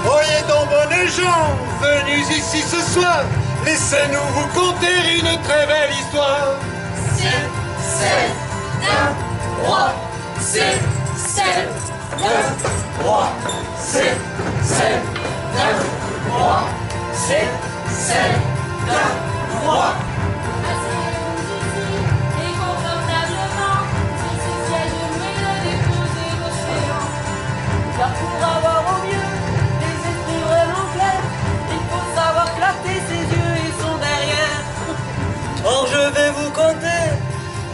Voyez donc, bonnes gens, venus ici ce soir, laissez-nous vous conter une très belle histoire. C'est d'un roi, c'est d'un roi, c'est d'un roi, c'est d'un roi. Et confortablement sur ces sièges noués, déposer l'océan. Car pour avoir au mieux des esprits vraiment clairs, il faut savoir flatter ses yeux et son derrière. Or je vais vous conter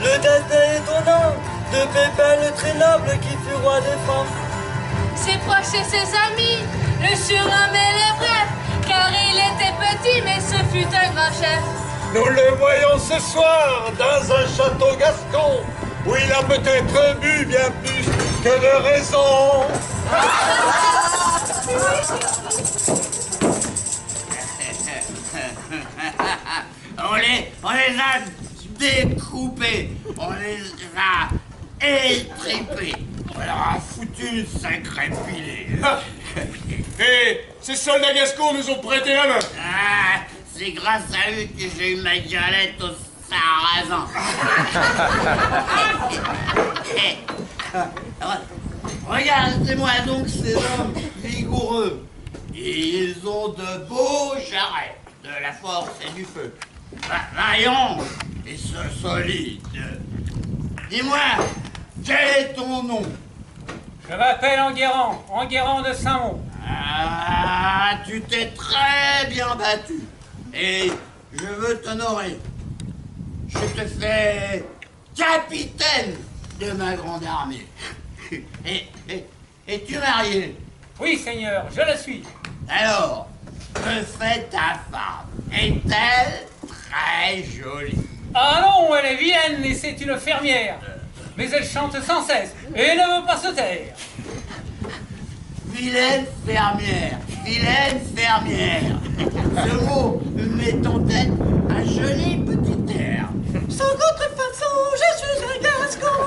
le destin étonnant de Pépin le très noble qui fut roi des femmes. Ses proches et ses amis le surnommaient le bref, car il était petit mais ce fut un grand chef. Nous le voyons ce soir dans un château gascon, où il a peut-être bu bien plus que de raison. On les a découpés, on les a étripés, on leur a foutu une sacrée pilée. Et ces soldats gascons nous ont prêté la main. Ah, c'est grâce à eux que j'ai eu ma galette au sarrasin. Regardez-moi donc ces hommes vigoureux. Ils ont de beaux charrettes, de la force et du feu. Vaillants et solides. Dis-moi, quel est ton nom? Je m'appelle Enguerrand de Saint-Mont. Ah, tu t'es très bien battu. Et je veux t'honorer. Je te fais capitaine de ma grande armée. Es-tu marié? Oui, Seigneur, je le suis. Alors, que fait ta femme? Est-elle très jolie? Ah non, elle est vilaine et c'est une fermière. Mais elle chante sans cesse et ne veut pas se taire. Vilaine fermière, vilaine fermière. Ce mot me met en tête un joli petit air. Sans contrefaçon, je suis un gascon.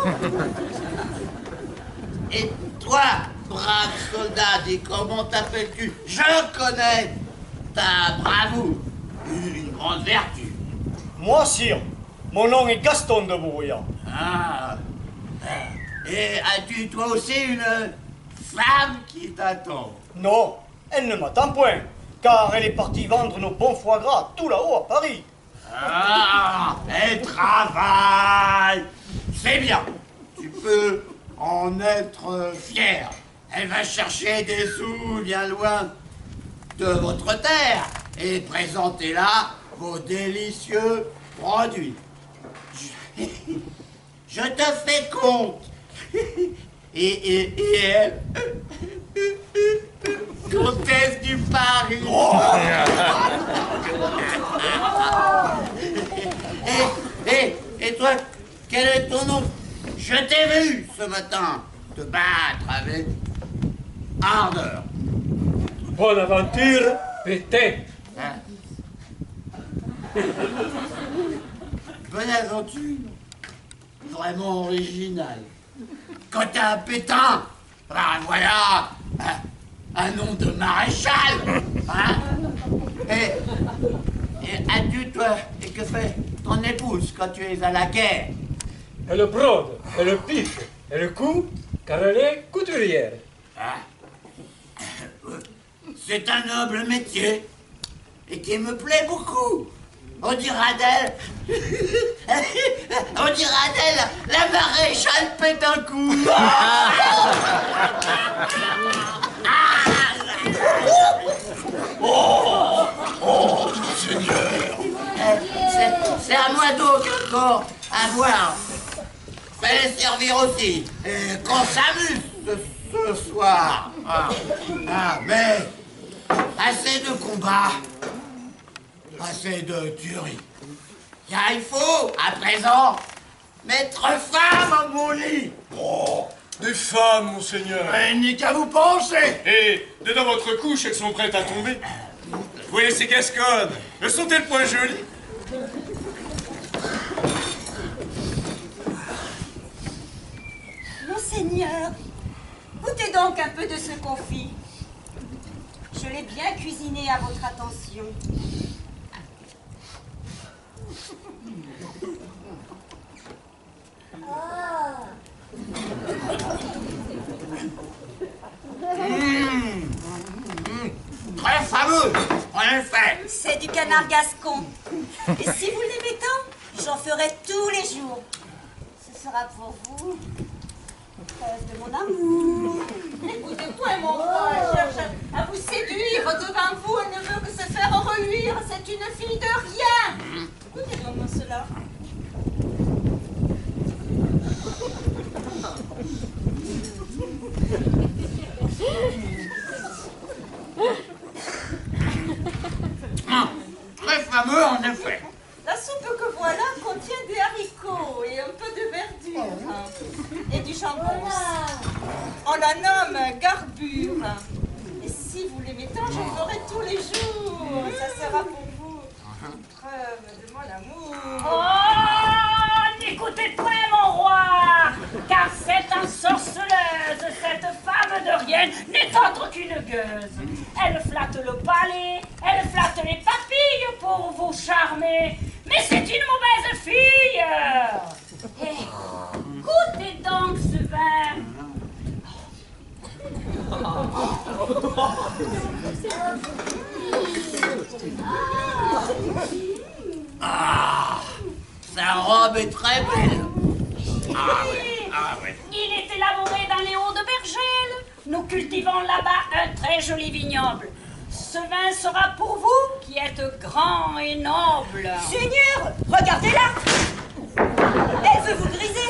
Et toi, brave soldat, dis comment t'appelles-tu? Je connais ta bravoure, une grande vertu. Moi, sire, mon nom est Gaston de Bourgogne. Ah. Et as-tu toi aussi une femme qui t'attend? Non, elle ne m'attend point, car elle est partie vendre nos bons foie gras tout là-haut à Paris. Ah, elle travaille. C'est bien, tu peux en être fier. Elle va chercher des sous bien loin de votre terre et présenter là vos délicieux produits. Je te fais compte. Et elle, comtesse du Paris. Et toi, quel est ton nom? Je t'ai vu ce matin te battre avec ardeur. Bonne aventure, Pétain. Bonne aventure. Vraiment original. Quand t'as un pétain, ben voilà un nom de maréchal. Hein? Et as-tu, toi, et que fait ton ton épouse quand tu es à la guerre? Elle brode, elle pique, elle coud, car elle est couturière. Ah. C'est un noble métier et qui me plaît beaucoup. On dira d'elle... On dira d'elle, la maréchale pète un coup. Oh, Seigneur. C'est à moi donc encore à voir. Fallait servir aussi. Et qu'on s'amuse ce soir. Mais assez de combats. Assez de tueries. Car il faut, à présent, mettre fin à mon lit. Oh, des femmes, monseigneur. Il n'est qu'à vous pencher. Et dedans votre couche, elles sont prêtes à tomber. Vous voyez ces gasconnes, ne sont-elles point jolies? Monseigneur, goûtez donc un peu de ce confit. Je l'ai bien cuisiné à votre attention. Très fameux, en effet. C'est du canard gascon. Et si vous l'aimez tant, j'en ferai tous les jours. Ce sera pour vous, preuve de mon amour. Écoutez-toi, mon frère, elle cherche à vous séduire. Devant vous, elle ne veut que se faire reluire. C'est une fille de rien. Écoutez-moi cela. Très fameux, en effet. La soupe que voilà contient des haricots et un peu de verdure et du jambon. On la nomme garbure. Et si vous l'aimez tant, je le ferai tous les jours. Ça sera pour vous preuve de mon amour. Oh, n'écoutez-toi, mon roi, car cette ensorceleuse, cette femme de rien, n'est autre qu'une gueuse. Elle flatte le palais, elle flatte les papilles pour vous charmer, mais c'est une mauvaise fille. Et goûtez donc ce vin. Sa robe est très belle. Oui. Il est élaboré dans les Hauts de Bergel. Nous cultivons là-bas un très joli vignoble. Ce vin sera pour vous qui êtes grand et noble. Seigneur, regardez-la. Elle veut vous griser.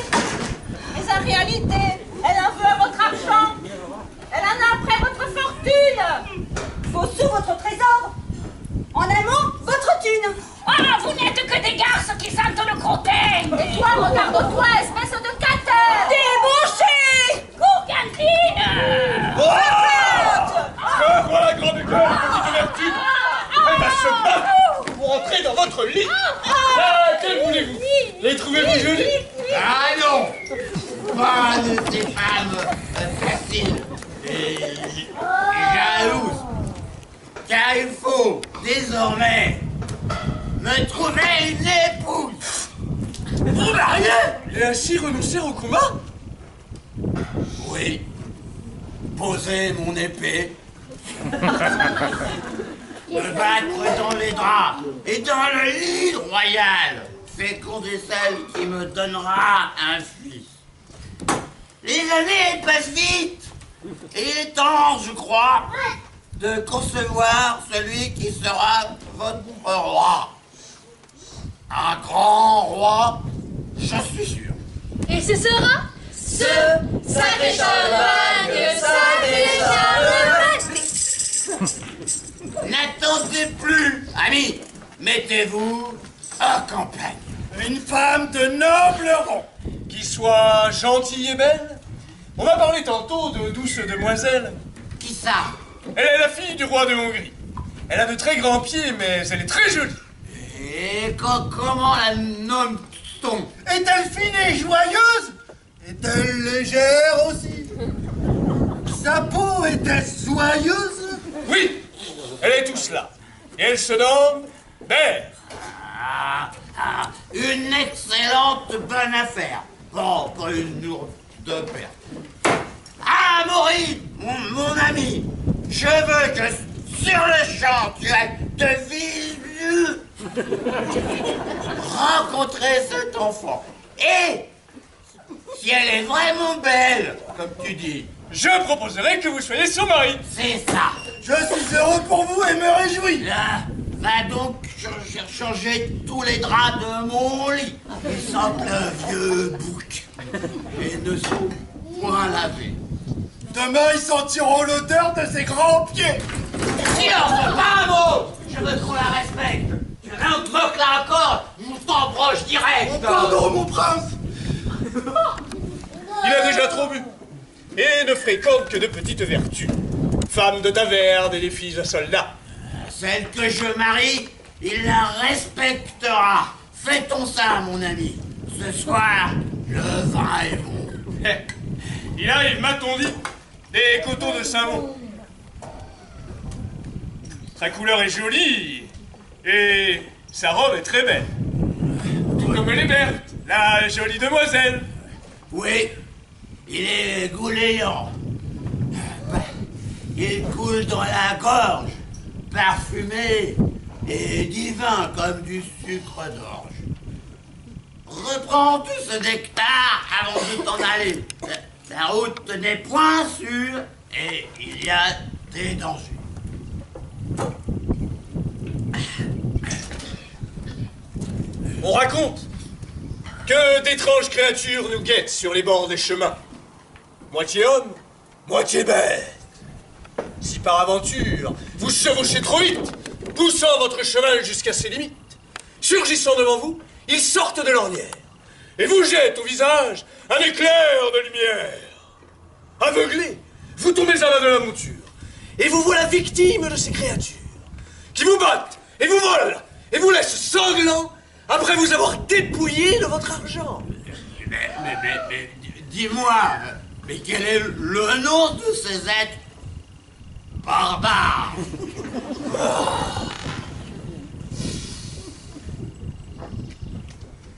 Mais en réalité, elle en veut à votre argent. Elle en a après votre fortune. Vos sous, votre trésor. En un mot, votre thune. Ah, vous n'êtes que des garces qui sentent le crottin. Et toi, regarde-toi, espèce de catin. Débauché. Gourgandine. Que voilà, grande gueule, petite vertu. Elle va se battre pour entrer dans votre lit. Ah, que voulez-vous? Les trouvez-vous jolies? Ah non, pas de ces femmes faciles et jalouses. Car il faut désormais me trouver une épouse. Vous mariez? Et ainsi renoncer au combat? Oui. Poser mon épée. Me battre dans les draps et dans le lit royal. Féconder celle qui me donnera un fils. Les années passent vite. Et il est temps, je crois, de concevoir celui qui sera votre roi. Un grand roi, j'en suis sûr. Et ce sera Sacré Charlemagne, sacré Charlemagne. N'attendez plus, amis. Mettez-vous en campagne. Une femme de noble rang, qui soit gentille et belle. On m'a parlé tantôt de douce demoiselle. Qui ça? Elle est la fille du roi de Hongrie. Elle a de très grands pieds, mais elle est très jolie. Et comment la nomme-t-on? Est-elle fine et joyeuse? Est-elle légère aussi? Sa peau est-elle soyeuse? Oui, elle est tout cela. Et elle se nomme Bert. Une excellente bonne affaire. Bon, pour une lourde de perte. Ah, Maury, mon ami, je veux que sur le champ, tu ailles de visu rencontrer cet enfant. Et si elle est vraiment belle, comme tu dis, je proposerais que vous soyez son mari. c'est ça. Je suis heureux pour vous et me réjouis. Là, va donc changer tous les draps de mon lit. Ils sentent le vieux bouc et ne sont point lavés. Demain, ils sentiront l'odeur de ses grands pieds. Silence, pas un mot. Je veux qu'on la respecte. Tu rentres là encore, je t'embroche direct. Pardon, mon prince. Il a déjà trop bu et ne fréquente que de petites vertus. Femme de taverne et des filles à soldats. Celle que je marie, il la respectera. Fais-ton ça, mon ami. Ce soir, le vin est bon. Il arrive, m'a-t-on dit, des cotons de Saint-Mont. Sa couleur est jolie et sa robe est très belle. Tout comme elle est Berthe, la jolie demoiselle. Oui, il est gouléant. Il coule dans la gorge, parfumé et divin comme du sucre d'orge. Reprends tout ce nectar avant de t'en aller. La route n'est point sûre et il y a des dangers. On raconte que d'étranges créatures nous guettent sur les bords des chemins. Moitié homme, moitié bête. Si par aventure, vous chevauchez trop vite, poussant votre cheval jusqu'à ses limites, surgissant devant vous, ils sortent de l'ornière et vous jettent au visage un éclair de lumière. Aveuglé, vous tombez à bas de la monture et vous voilà victime de ces créatures qui vous battent et vous volent et vous laissent sanglants après vous avoir dépouillé de votre argent. Mais dis-moi, mais quel est le nom de ces êtres barbares?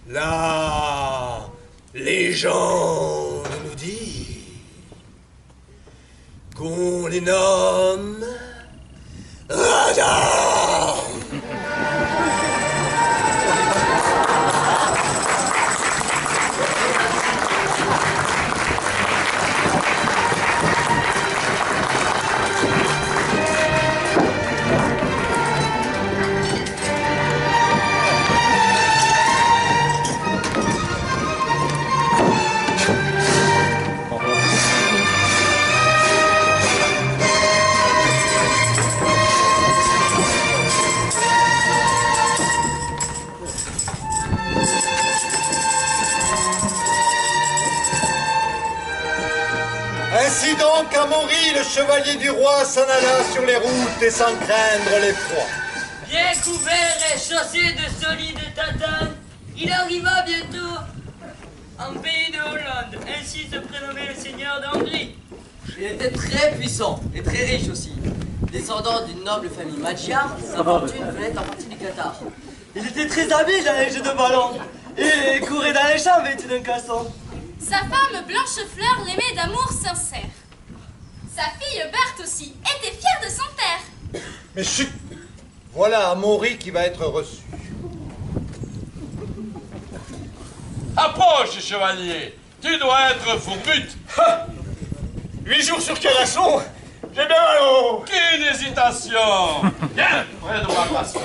La légende nous dit qu'on les nomme Radar. Ainsi donc, Amaury, le chevalier du roi, s'en alla sur les routes et sans craindre l'effroi. Bien couvert et chaussé de solides tatanes, il arriva bientôt en pays de Hollande. Ainsi se prénommait le seigneur d'Hongrie. Il était très puissant et très riche aussi. Descendant d'une noble famille magyare, sa fortune venait en partie du Qatar. Il était très habile dans les jeux de ballon et courait dans les champs vêtu d'un casson. Sa femme Blanchefleur l'aimait d'amour sincère. Sa fille Berthe aussi était fière de son père. Mais chut! Voilà Amaury qui va être reçu. Approche, chevalier. Tu dois être fourbute. 8 jours sur Calasson, j'ai bien mal au... Qu'une hésitation. Viens près de ma passion.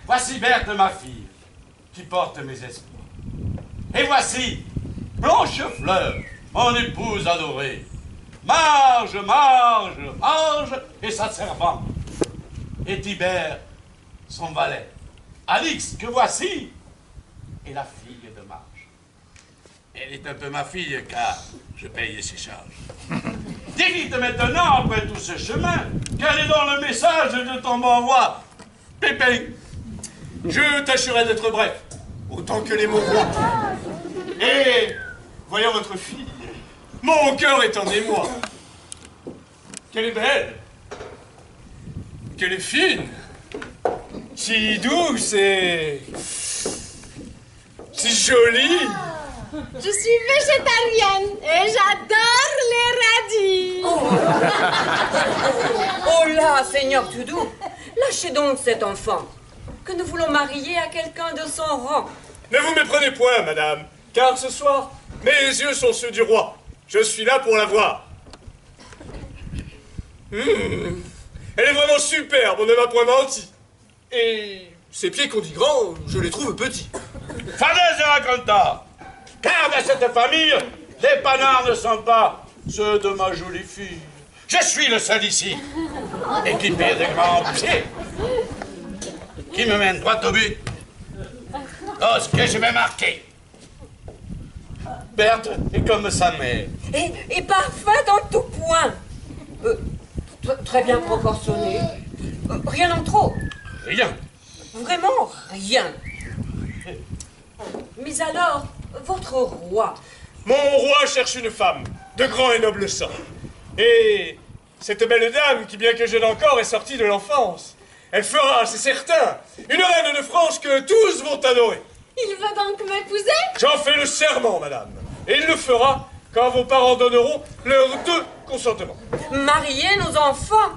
Voici Berthe, ma fille, qui porte mes espoirs. Et voici Blanchefleur, mon épouse adorée. Marge, Marge, Marge et sa servante. Et Tibère, son valet. Alix, que voici, est la fille de Marge. Elle est un peu ma fille, car je paye ses charges. Dis-vite maintenant, après tout ce chemin, quel est donc le message de ton envoi, Pépin? Je tâcherai d'être bref. Au autant que les mots rois. Et voyant votre fille, mon cœur est en émoi. Qu'elle est belle, qu'elle est fine, si douce et si jolie. Je suis végétarienne et j'adore les radis. Oh là, Seigneur Toudou, lâchez donc cet enfant, que nous voulons marier à quelqu'un de son rang. Ne vous méprenez point, madame, car ce soir, mes yeux sont ceux du roi. Je suis là pour la voir. Elle est vraiment superbe, on ne m'a point menti. Et ses pieds qu'on dit grands, je les trouve petits. Fadez et raconta. Car dans cette famille, les panards ne sont pas ceux de ma jolie fille. Je suis le seul ici, équipé de grands pieds, qui me mène droit au but. Oh, ce que je vais marquer. Berthe est comme sa mère. Et parfaite en tout point. Très bien proportionné. Rien en trop. Rien. Vraiment rien. Mais alors, votre roi... Mon roi cherche une femme, de grand et noble sang. Et cette belle dame, qui bien que jeune encore, est sortie de l'enfance. Elle fera, c'est certain, une reine de France que tous vont adorer. Il veut donc m'épouser? J'en fais le serment, madame. Et il le fera quand vos parents donneront leur consentement. Marier nos enfants.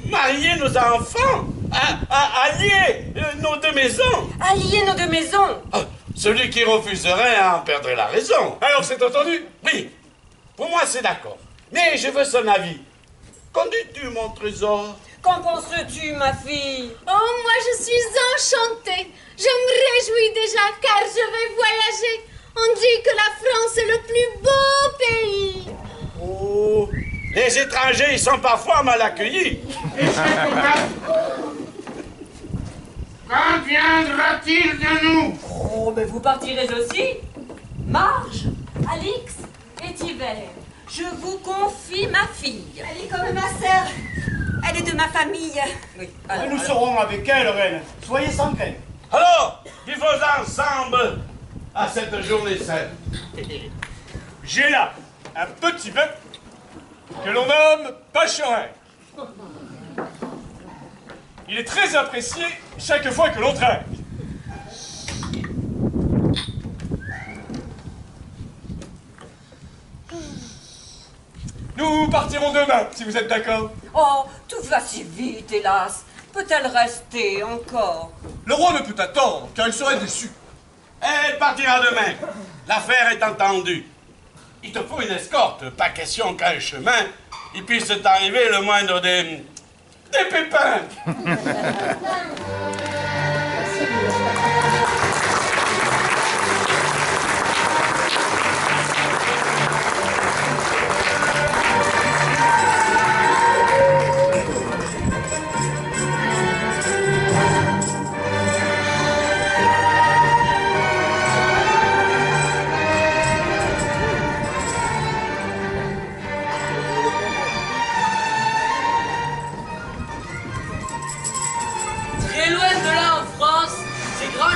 Marier nos enfants, allier nos deux maisons. Allier nos deux maisons. Celui qui refuserait en perdrait la raison. Alors c'est entendu? Oui, pour moi c'est d'accord. Mais je veux son avis. Qu'en dis-tu, mon trésor? Qu'en penses-tu, ma fille? Oh, moi je suis enchantée. Je me réjouis déjà car je vais voyager. On dit que la France est le plus beau pays. Oh, les étrangers, ils sont parfois mal accueillis. Quand viendra-t-il de nous? Oh, mais vous partirez aussi. Marge, Alix et Tiver, je vous confie ma fille. Elle est comme ma sœur. Elle est de ma famille. Oui, Nous serons avec elle, reine. Soyez sans crainte. Alors, vivons ensemble à cette journée sainte. J'ai là un petit bœuf que l'on nomme Pacherin. Il est très apprécié chaque fois que l'on trinque. Nous partirons demain, si vous êtes d'accord. Oh, tout va si vite, hélas. Peut-elle rester encore? Le roi ne peut attendre, car il serait déçu. Elle partira demain. L'affaire est entendue. Il te faut une escorte, pas question qu'un chemin, il puisse t'arriver le moindre des pépins.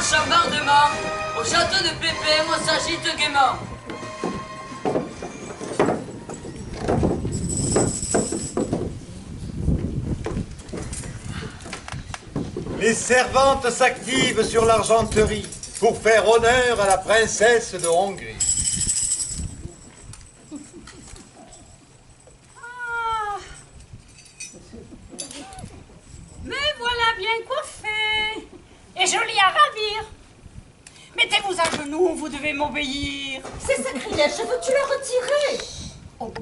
Chambardement, au château de Pépé, on s'agite gaiement. Les servantes s'activent sur l'argenterie pour faire honneur à la princesse de Hongrie. Me voilà bien coiffée et jolie à ravir. Mettez-vous à genoux, vous devez m'obéir. C'est sacrilège, veux-tu le retirer? Oh,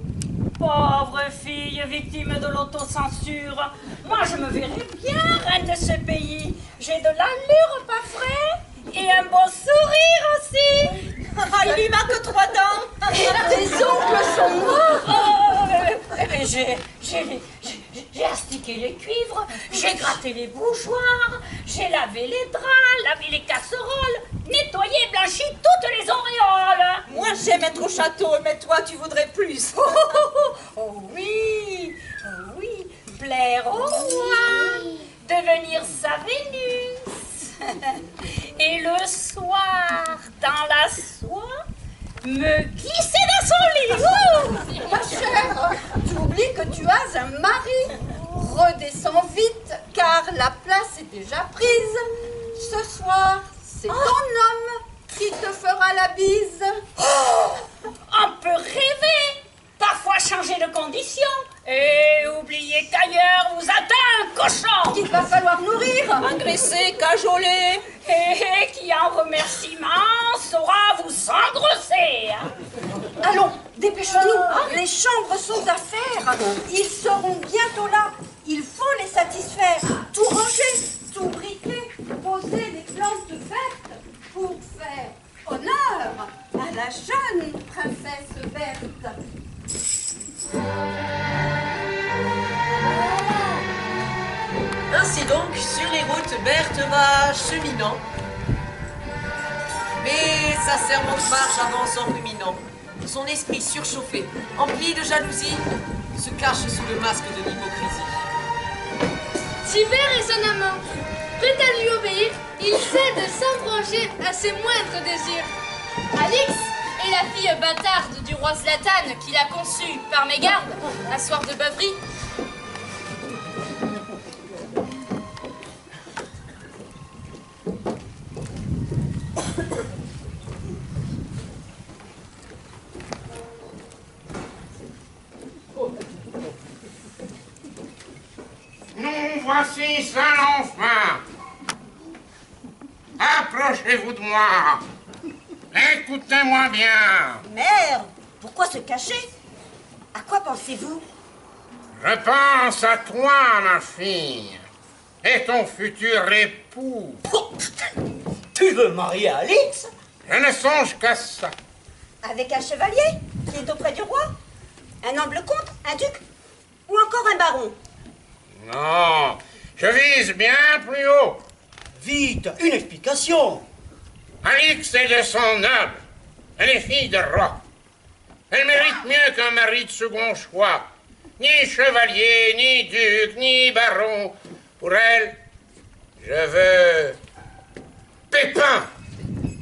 pauvre fille, victime de l'autocensure. Moi, je me verrais bien reine de ce pays. J'ai de l'allure, pas vrai? Et un beau sourire aussi. Il lui manque 3 dents. Et tes ongles sont noirs. J'ai astiqué les cuivres, j'ai gratté les bougeoirs, j'ai lavé les draps, lavé les casseroles, nettoyé et blanchi toutes les auréoles. Moi, j'aime être au château, mais toi, tu voudrais plus. Oh oui, plaire au roi, devenir sa Vénus. Et le soir, dans la soie, me glisser dans son lit. Ouh! Ma chère, tu oublies que tu as un mari. Redescends vite, car la place est déjà prise. Ce soir, c'est ton homme qui te fera la bise. On peut rêver, parfois changer de condition, et oublier qu'ailleurs vous attend un cochon qu'il va falloir nourrir, engraisser, cajoler, et qui en remerciement saura vous engrosser. Allons, dépêchons-nous, les chambres sont à faire, ils seront bientôt là, il faut les satisfaire, tout ranger, tout briquer, poser les plantes vertes pour faire honneur à la jeune princesse Berthe. Ainsi donc, sur les routes, Berthe va cheminant. Mais sa servante marche avance en ruminant. Son esprit surchauffé, empli de jalousie, se cache sous le masque de l'hypocrisie. Tibère est son amant. Prêt à lui obéir, il cède sans broncher à ses moindres désirs. Alix est la fille bâtarde du roi Zlatan qu'il a conçue par mégarde, à soir de beuverie. Nous voici seuls enfin. Approchez-vous de moi. Écoutez-moi bien. Mère, pourquoi se cacher? À quoi pensez-vous? Je pense à toi, ma fille, et ton futur époux. Tu veux marier Alix? Je ne songe qu'à ça. Avec un chevalier qui est auprès du roi? Un noble comte? Un duc? Ou encore un baron? Non, je vise bien plus haut. Vite, une explication. Alix est de sang noble. Elle est fille de roi. Elle mérite mieux qu'un mari de second choix. Ni chevalier, ni duc, ni baron. Pour elle, je veux Pépin,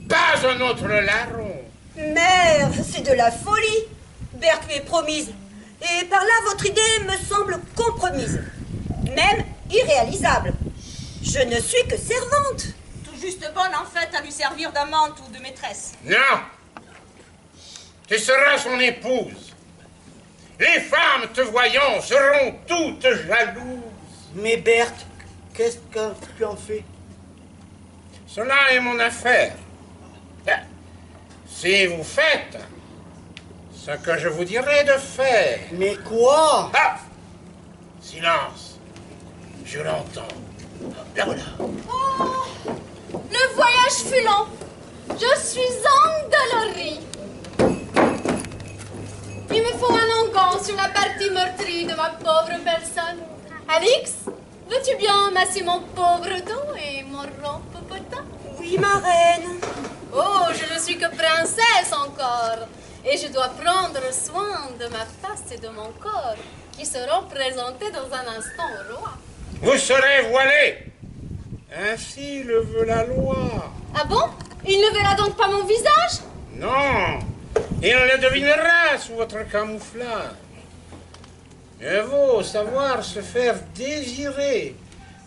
pas un autre larron. Mère, c'est de la folie. Berthe lui est promise. Et par là, votre idée me semble compromise. Même irréalisable. Je ne suis que servante. Tout juste bonne, en fait, à lui servir d'amante ou de maîtresse. Non. Tu seras son épouse. Les femmes te voyant seront toutes jalouses. Mais Berthe, qu'est-ce que tu en fais? Cela est mon affaire. Si vous faites ce que je vous dirai de faire. Mais quoi? Ah! Silence. Je l'entends. La voilà. Oh, le voyage fut long. Je suis endolorie. Il me faut un onguent sur la partie meurtrie de ma pauvre personne. Alix, veux-tu bien masser mon pauvre dos et mon rond popotin? Oui, ma reine. Oh, je ne suis que princesse encore. Et je dois prendre soin de ma face et de mon corps, qui seront présentés dans un instant au roi. Vous serez voilés. Ainsi le veut la loi. Ah bon? Il ne verra donc pas mon visage? Non, il le devinera sous votre camouflage. Mieux vaut savoir se faire désirer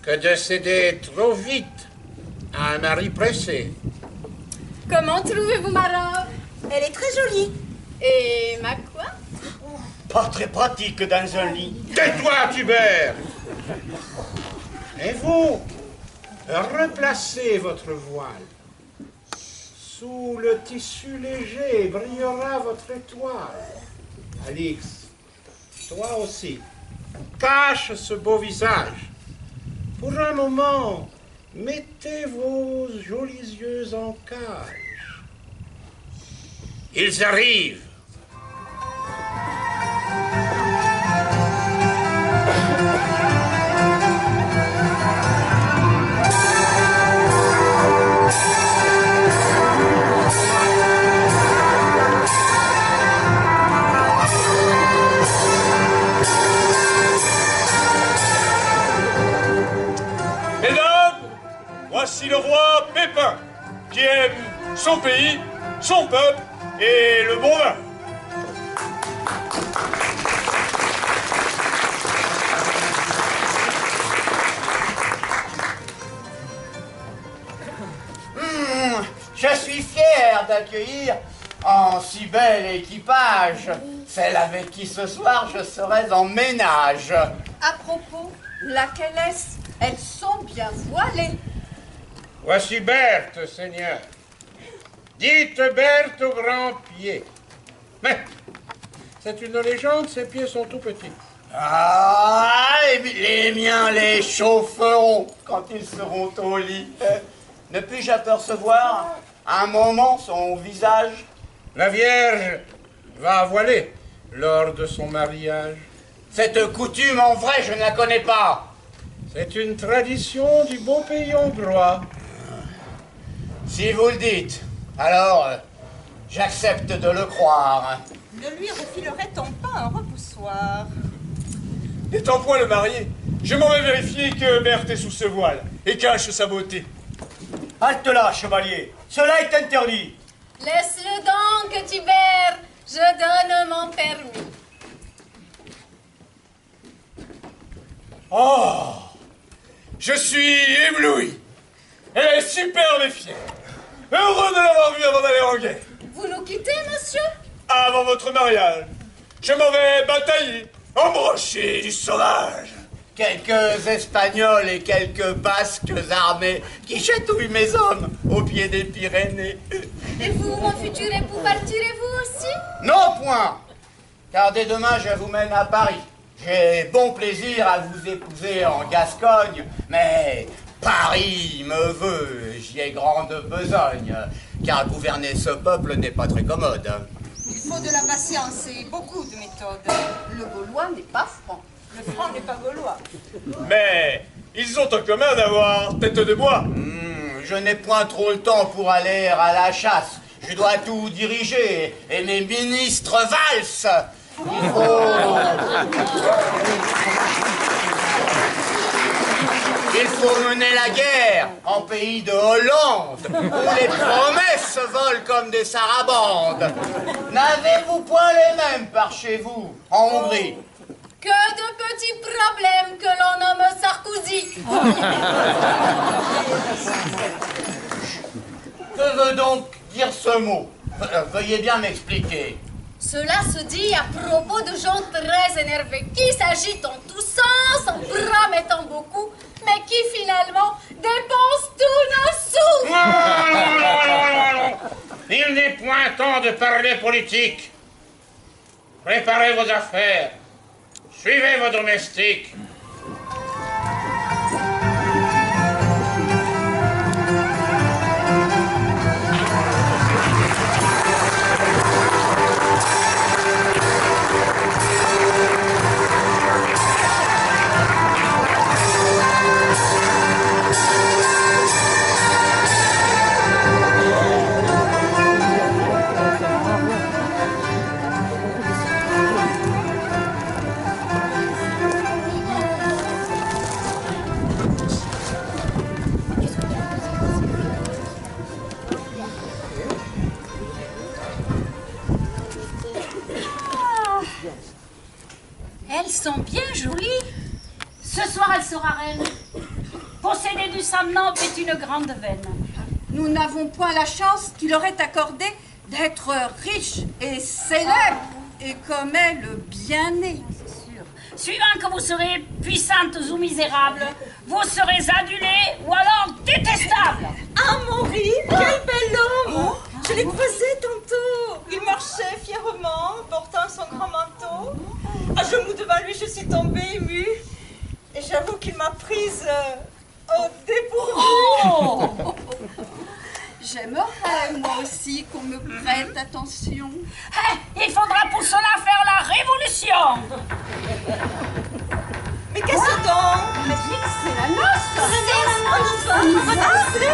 que de céder trop vite à un mari pressé. Comment trouvez-vous ma robe? Elle est très jolie. Et ma quoi? Pas très pratique dans un lit. Tais-toi, Tibère! Et vous, replacez votre voile. Sous le tissu léger brillera votre étoile. Alix, toi aussi, cache ce beau visage. Pour un moment, mettez vos jolis yeux en cage. Ils arrivent. Mesdames, voici le roi Pépin, qui aime son pays, son peuple et le bon vin. Je suis fier d'accueillir en si bel équipage celle avec qui ce soir je serai en ménage. À propos, laquelle est-ce? Elles sont bien voilées. Voici Berthe, Seigneur. Dites Berthe au grand pied. Mais c'est une légende, ses pieds sont tout petits. Ah, les miens les chaufferont quand ils seront au lit. Ne puis-je apercevoir un moment son visage? La Vierge va voiler lors de son mariage. Cette coutume, en vrai, je ne la connais pas. C'est une tradition du beau pays hongrois. Si vous le dites, alors j'accepte de le croire. Ne lui refilerait-on pas un repoussoir? N'étant point le marié, je m'en vais vérifier que Berthe est sous ce voile et cache sa beauté. Halte là, chevalier. Cela est interdit. Laisse-le donc, Tibère. Je donne mon permis. Oh, je suis ébloui. Elle est superbe et fière. Heureux de l'avoir vue avant d'aller en guerre. Vous nous quittez, monsieur? Avant votre mariage, je m'en vais batailler, embrocher du sauvage. Quelques Espagnols et quelques Basques armés qui chatouillent mes hommes au pied des Pyrénées. Et vous, mon futur époux, partirez-vous aussi? Non point, car dès demain je vous mène à Paris. J'ai bon plaisir à vous épouser en Gascogne, mais Paris me veut, j'y ai grande besogne, car gouverner ce peuple n'est pas très commode. Il faut de la patience et beaucoup de méthode. Le Gaulois n'est pas franc. Le franc n'est pas gaulois. Mais ils ont en commun d'avoir tête de bois. Je n'ai point trop le temps pour aller à la chasse. Je dois tout diriger et mes ministres valsent. Il faut mener la guerre en pays de Hollande, où les promesses volent comme des sarabandes. N'avez-vous point les mêmes par chez vous, en Hongrie? Que de petits problèmes que l'on nomme Sarkozy. Que veut donc dire ce mot? Veuillez bien m'expliquer. Cela se dit à propos de gens très énervés qui s'agitent en tous sens, en promettant beaucoup, mais qui finalement dépensent tous nos sous. Non. Il n'est point temps de parler politique. Préparez vos affaires. Suivez vos domestiques. Elles sont bien jolies. Ce soir, elle sera reine. Posséder du sang noble est une grande veine. Nous n'avons point la chance qu'il aurait accordé d'être riche et célèbre et comme elle bien née. Suivant que vous serez puissantes ou misérables, vous serez adulées ou alors détestables. Ah, Maury, quel bel homme! Je l'ai croisé tantôt. Il marchait fièrement, portant son grand manteau. À genoux devant lui, je suis tombée émue. Et j'avoue qu'il m'a prise au dépourvu. Oh! J'aimerais, moi aussi, qu'on me prête attention. Il faudra pour cela faire la révolution. Mais qu'est-ce donc? C'est la noce! On y va danser.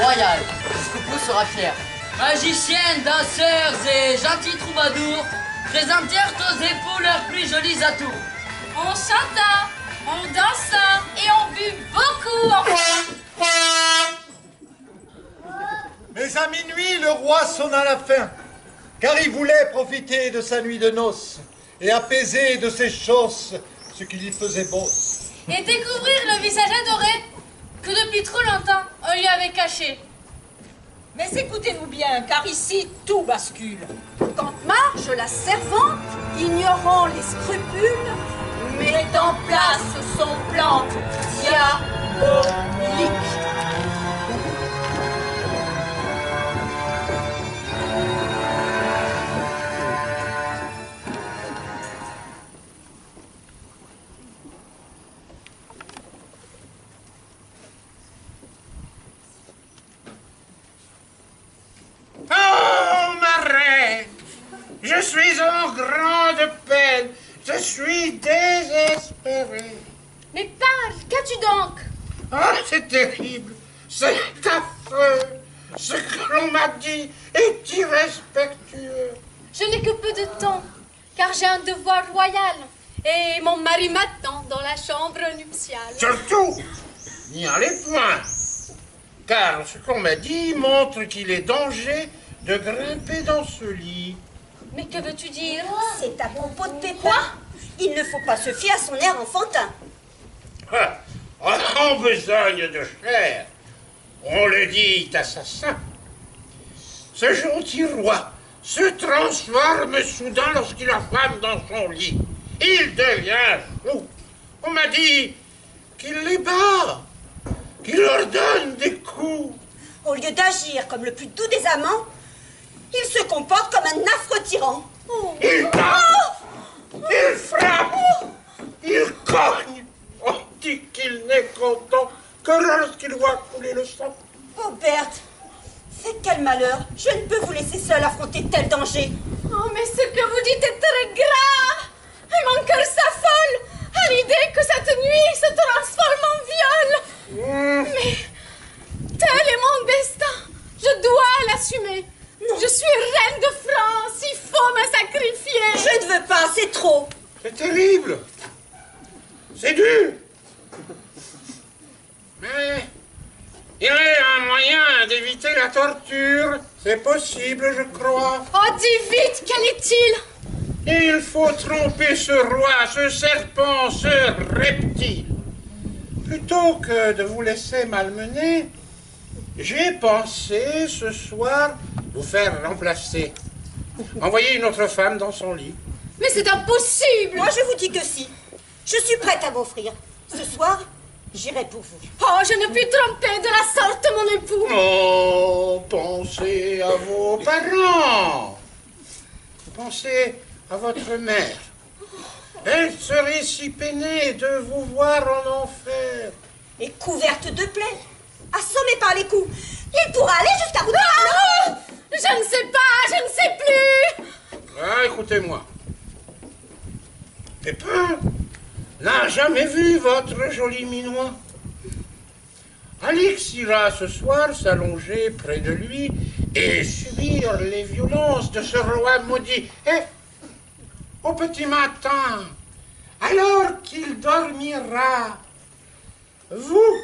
royal. Jusqu'au cou sera fier. Magiciennes, danseurs et gentils troubadours présentèrent aux époux leurs plus jolis atours. On chanta, on dansa et on but beaucoup enfin. Mais à minuit, le roi sonna la fin, car il voulait profiter de sa nuit de noces et apaiser de ses chausses ce qui lui faisait bosse. Et découvrir le visage adoré que depuis trop longtemps on lui avait caché. Mais écoutez-nous bien, car ici tout bascule. Quand marche la servante, ignorant les scrupules, met en place son plan diabolique. Oh, ma reine, je suis en grande peine, je suis désespéré. Mais parle, qu'as-tu donc? Ah, c'est terrible, c'est affreux. Ce que l'on m'a dit est irrespectueux. Je n'ai que peu de temps, car j'ai un devoir royal. Et mon mari m'attend dans la chambre nuptiale. Surtout, n'y allez point, car ce qu'on m'a dit montre qu'il est danger de grimper dans ce lit. Mais que veux-tu dire? C'est à propos de Pépin. Il ne faut pas se fier à son air enfantin. Ah, en besogne de chair, on le dit assassin. Ce gentil roi se transforme soudain lorsqu'il affame dans son lit. Il devient fou. On m'a dit qu'il les bat, qu'il leur donne des coups. Au lieu d'agir comme le plus doux des amants, il se comporte comme un affreux tyran. Il tape, il frappe, il cogne. On dit qu'il n'est content que lorsqu'il voit couler le sang. Oh Berthe, c'est quel malheur. Je ne peux vous laisser seule affronter tel danger. Oh, mais ce que vous dites est très grave. Et mon cœur s'affole à l'idée que cette nuit se transforme en viol. Mais tel est mon destin. Je dois l'assumer. Je suis reine de France. Il faut me sacrifier. Je ne veux pas, c'est trop. C'est terrible. C'est dur. Mais il y a un moyen d'éviter la torture. C'est possible, je crois. Oh, dis vite, quel est-il? Il faut tromper ce roi, ce serpent, ce reptile. Plutôt que de vous laisser malmener, j'ai pensé ce soir vous faire remplacer. Envoyer une autre femme dans son lit. Mais c'est impossible. Moi, je vous dis que si. Je suis prête à m'offrir. Ce soir, j'irai pour vous. Oh, je ne puis tromper de la sorte mon époux. Oh, pensez à vos parents. Pensez à votre mère. Elle serait si peinée de vous voir en enfer. Et couverte de plaies, assommée par les coups, il pourra aller jusqu'à vous. Non, je ne sais pas, je ne sais plus. Ah, écoutez-moi. Pépin n'a jamais vu votre joli minois. Alix ira ce soir s'allonger près de lui et subir les violences de ce roi maudit. Et au petit matin, alors qu'il dormira, vous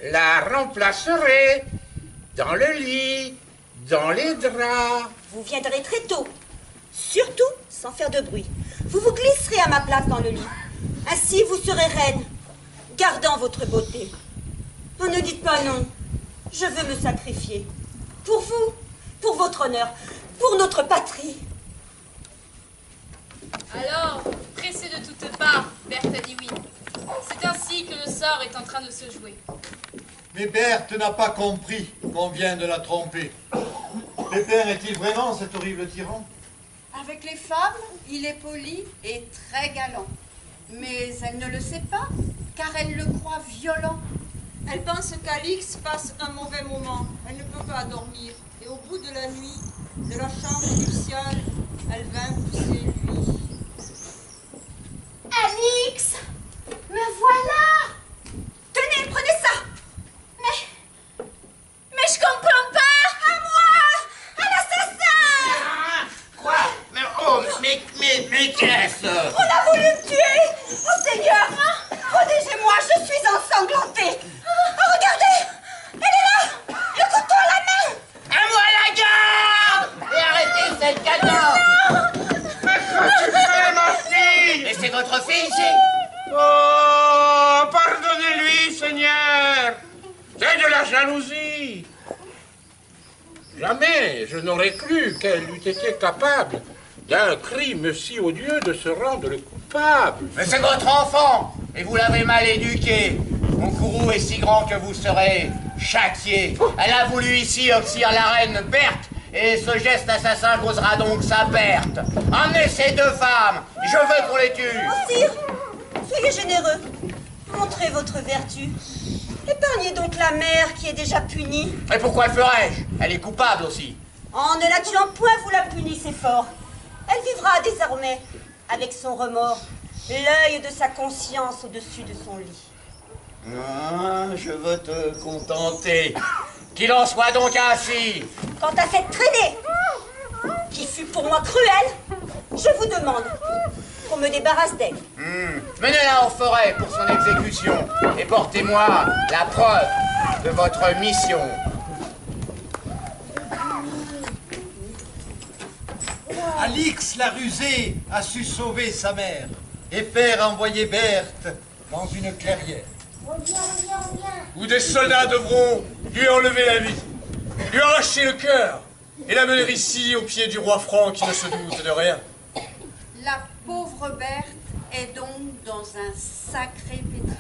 la remplacerez dans le lit, dans les draps. Vous viendrez très tôt, surtout sans faire de bruit. Vous vous glisserez à ma place dans le lit. Ainsi, vous serez reine, gardant votre beauté. Oh, ne dites pas non. Je veux me sacrifier. Pour vous, pour votre honneur, pour notre patrie. Alors, pressée de toutes parts, Berthe a dit oui. C'est ainsi que le sort est en train de se jouer. Mais Berthe n'a pas compris qu'on vient de la tromper. Pépin est-il vraiment cet horrible tyran? Avec les femmes, il est poli et très galant. Mais elle ne le sait pas, car elle le croit violent. Elle pense qu'Alix passe un mauvais moment. Elle ne peut pas dormir. Et au bout de la nuit, de la chambre nuptiale, elle vint pousser lui. Alix, me voilà. Tenez, prenez ça. Mais mais qu'est-ce? On a voulu me tuer! Oh Seigneur! Protégez-moi, je suis ensanglantée! Oh, regardez! Elle est là! Le couteau à la main! À moi la garde! Et arrêtez cette cadence! Mais qu'as-tu fait, ma fille? Et c'est votre fille ici? Oh, pardonnez-lui, Seigneur. C'est de la jalousie. Jamais je n'aurais cru qu'elle eût été capable d'un crime si odieux de se rendre coupable. Mais c'est votre enfant, et vous l'avez mal éduqué. Mon courroux est si grand que vous serez châtié. Elle a voulu ici obéir la reine Berthe, et ce geste assassin causera donc sa perte. Emmenez ces deux femmes, je veux qu'on les tue. Oh sire, soyez généreux. Montrez votre vertu. Épargnez donc la mère qui est déjà punie. Et pourquoi le ferais-je? Elle est coupable aussi. En ne la tuant point, vous la punissez fort. Elle vivra désormais avec son remords, l'œil de sa conscience au-dessus de son lit. Ah, je veux te contenter. Qu'il en soit donc ainsi. Quant à cette traînée, qui fut pour moi cruelle, je vous demande qu'on me débarrasse d'elle. Menez-la en forêt pour son exécution et portez-moi la preuve de votre mission. Alix la rusée a su sauver sa mère et faire envoyer Berthe dans une clairière. Où des soldats devront lui enlever la vie, lui arracher le cœur et la mener ici au pied du roi franc qui ne se doute de rien. La pauvre Berthe est donc dans un sacré pétrin.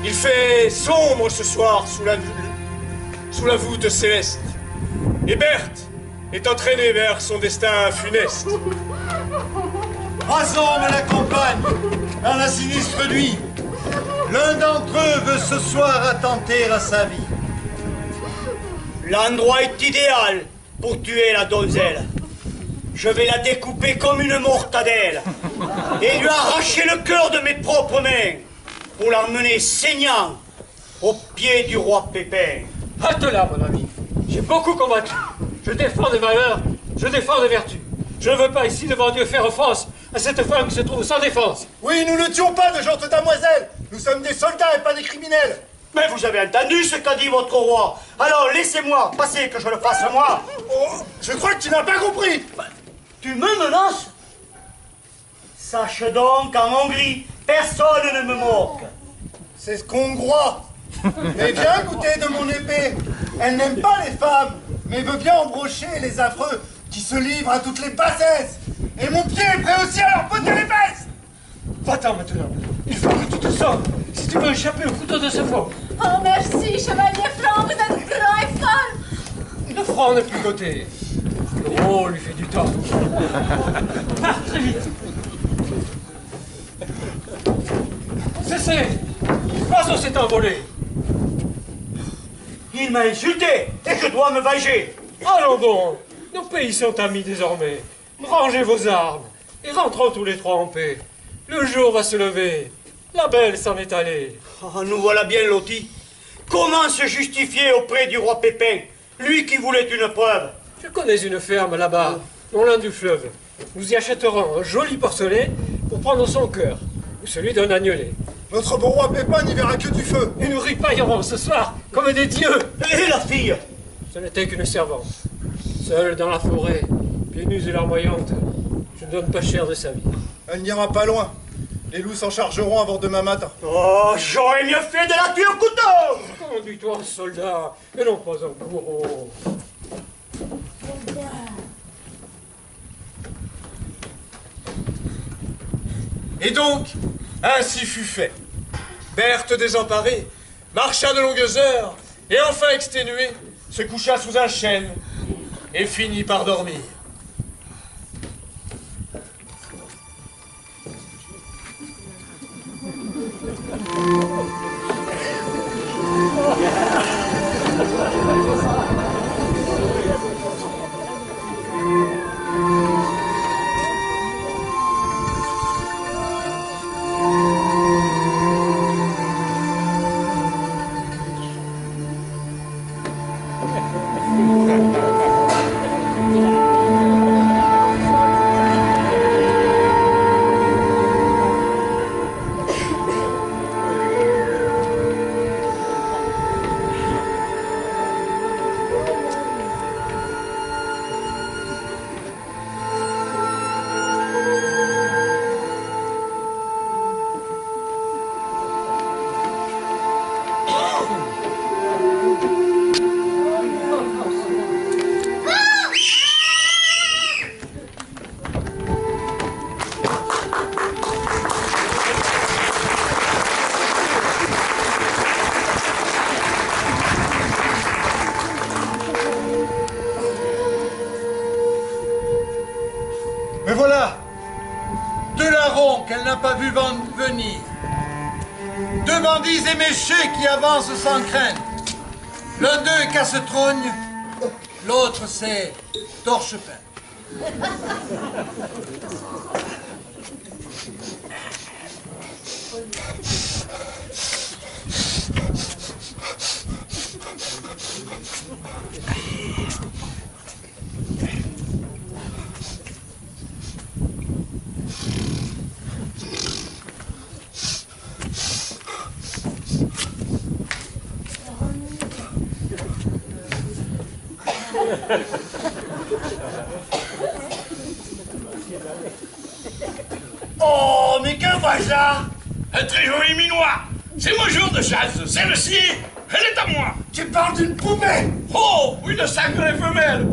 Il fait sombre ce soir sous la voûte céleste. Et Berthe est entraînée vers son destin funeste. 3 hommes l'accompagnent dans la sinistre nuit. L'un d'entre eux veut ce soir attenter à sa vie. L'endroit est idéal pour tuer la donzelle. Je vais la découper comme une mortadelle et lui arracher le cœur de mes propres mains pour l'emmener saignant au pied du roi Pépin. Halte là, mon ami. J'ai beaucoup combattu. Je défends des valeurs, je défends des vertus. Je ne veux pas ici devant Dieu faire offense à cette femme qui se trouve sans défense. Oui, nous ne tuons pas de gentes damoiselles. Nous sommes des soldats et pas des criminels. Mais vous avez entendu ce qu'a dit votre roi. Alors laissez-moi passer que je le fasse moi. Oh, je crois que tu n'as pas compris. Tu me menaces? Sache donc qu'en Hongrie, personne ne me moque. C'est ce qu'on croit. Mais viens goûter de mon épée. Elle n'aime pas les femmes, mais veut bien embrocher les affreux qui se livrent à toutes les bassesses. Et mon pied est prêt aussi à leur poter les fesses. Va-t'en maintenant. Il faut que tu te sauves si tu veux échapper au couteau de ce faux. Oh merci, chevalier Franc, vous êtes grand et fort. Le front n'est plus coté. Oh, lui fait du temps. Ah, très vite. Cessez! L'oiseau s'est envolé. Il m'a insulté et je dois me venger. Allons donc, nos pays sont amis désormais. Rangez vos armes et rentrons tous les trois en paix. Le jour va se lever. La belle s'en est allée. Oh, nous voilà bien lotis. Comment se justifier auprès du roi Pépin, lui qui voulait une preuve? Je connais une ferme là-bas, non loin du fleuve. Nous y achèterons un joli porcelet pour prendre son cœur, ou celui d'un agnelet. Notre beau roi Pépin n'y verra que du feu. Et nous ripaillerons ce soir comme des dieux. Et la fille? Ce n'était qu'une servante. Seule dans la forêt, pieds nus et larmoyantes, je ne donne pas cher de sa vie. Elle n'ira pas loin. Les loups s'en chargeront avant demain matin. Oh, j'aurais mieux fait de la tuer au couteau! Conduis-toi en soldat, et non pas en bourreau. Et donc, ainsi fut fait. Berthe désemparée marcha de longues heures, et enfin exténuée, se coucha sous un chêne, et finit par dormir. Mais voilà, deux larrons qu'elle n'a pas vu venir. Deux bandits éméchés qui avancent sans crainte. L'un d'eux est Casse-Trogne, l'autre c'est Torchepin. Oh, mais que voilà! Un très joli minois. C'est mon jour de chasse. Celle-ci, elle est à moi. Tu parles d'une poupée! Oh, une sacrée femelle.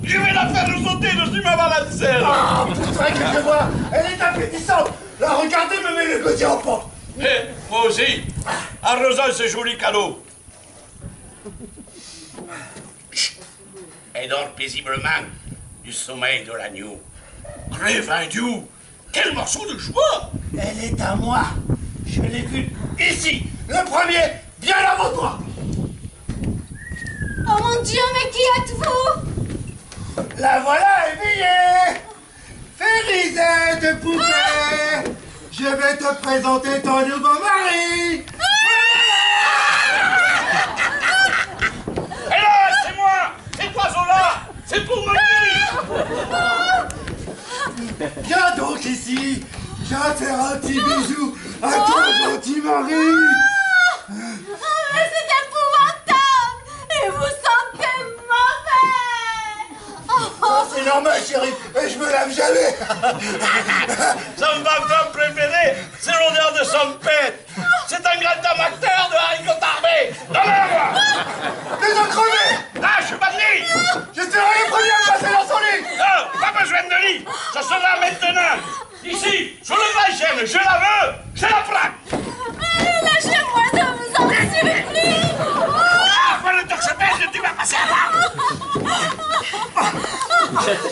Je vais la faire sauter dessus ma balancelle. Ah, putain que je vois! Elle est appétissante! La regarder me met le petit en porte! Eh, moi aussi, arrosant ce joli cadeau. Elle dort paisiblement du sommeil de l'agneau. Rêve indou, quel morceau de joie! Elle est à moi! Je l'ai vue ici! Le premier, bien avant toi! Oh mon Dieu, mais qui êtes-vous? La voilà éveillée! Férisette poupée! Je vais te présenter ton nouveau mari! Et là, c'est moi! Cet oiseau-là, c'est pour me dire! Viens donc ici! Viens faire un petit bisou à ton gentil mari! Mais c'est épouvantable! Et vous sentez mauvais! Oh, c'est normal, chérie, et je me lave jamais! Son femme préféré, c'est l'odeur de son pète! C'est un grand amateur de haricots tarbés! Donnez-moi! Les autres crevés! Lâche, bandit! Je serai le premier à passer dans son lit! Non, pas besoin de lit! Ça sera maintenant! Ici, sur le bas-chaîne, je la veux, je la prends! Lâchez-moi, je vous en supplie! Ah, voilà le torchepin, tu vas passer à là!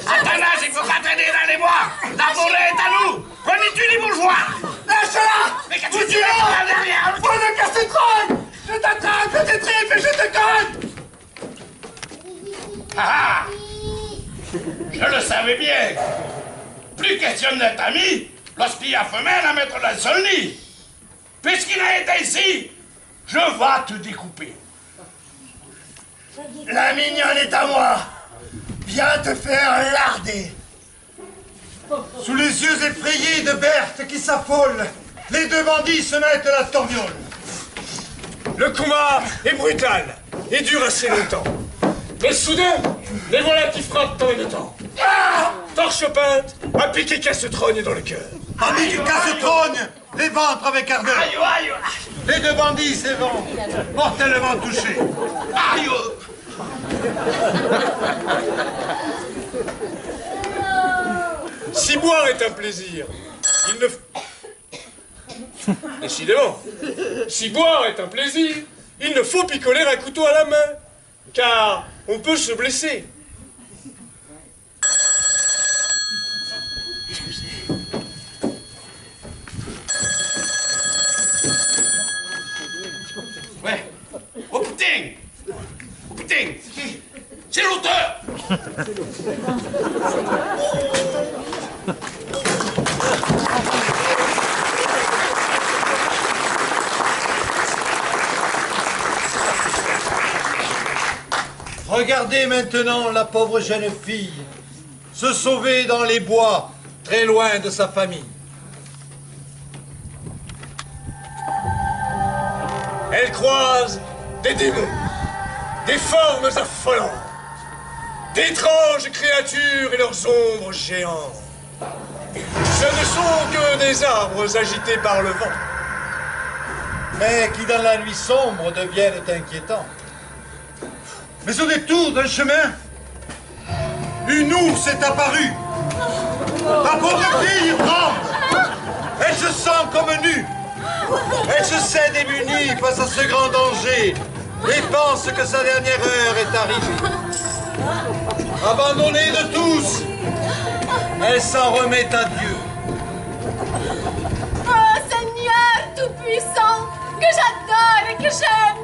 Athanas, il faut pas traîner dans les bois. La forêt est à nous. Prenez-tu les bourgeois? Lâche-la! Mais qu'est-ce Vous que tu fais par derrière? Vous me cassez trop! Je t'attrape, je t'étripe et je te cogne! Ah! Je le savais bien. Plus question d'être amis lorsqu'il y a femelle à mettre dans le seul nid. Puisqu'il a été ici, je vais te découper. La mignonne est à moi! Viens te faire larder! Sous les yeux effrayés de Berthe qui s'affole, les deux bandits se mettent à la torgnole. Le combat est brutal et dure assez longtemps. Mais soudain, les voilà qui frappent en même temps. Torche peinte, un piqué casse-trogne dans le cœur. Ami du casse-trogne, les ventres avec ardeur. Aïe, aïe! Les deux bandits s'éventrent, mortellement touchés. Aïe! Si boire est un plaisir, il ne... Décidément, si boire est un plaisir, il ne faut picoler un couteau à la main, car on peut se blesser. Ouais. Oh putain! Oh putain! C'est l'auteur! Regardez maintenant la pauvre jeune fille se sauver dans les bois, très loin de sa famille. Elle croise des démons, des formes affolantes, d'étranges créatures et leurs ombres géantes. Ce ne sont que des arbres agités par le vent, mais qui dans la nuit sombre deviennent inquiétants. Mais au détour d'un chemin, une ours est apparue. La pauvre fille tremble. Elle se sent comme nue. Elle se sait démunie face à ce grand danger et pense que sa dernière heure est arrivée. Abandonnée de tous, elle s'en remet à Dieu. Oh Seigneur Tout-Puissant, que j'adore et que j'aime,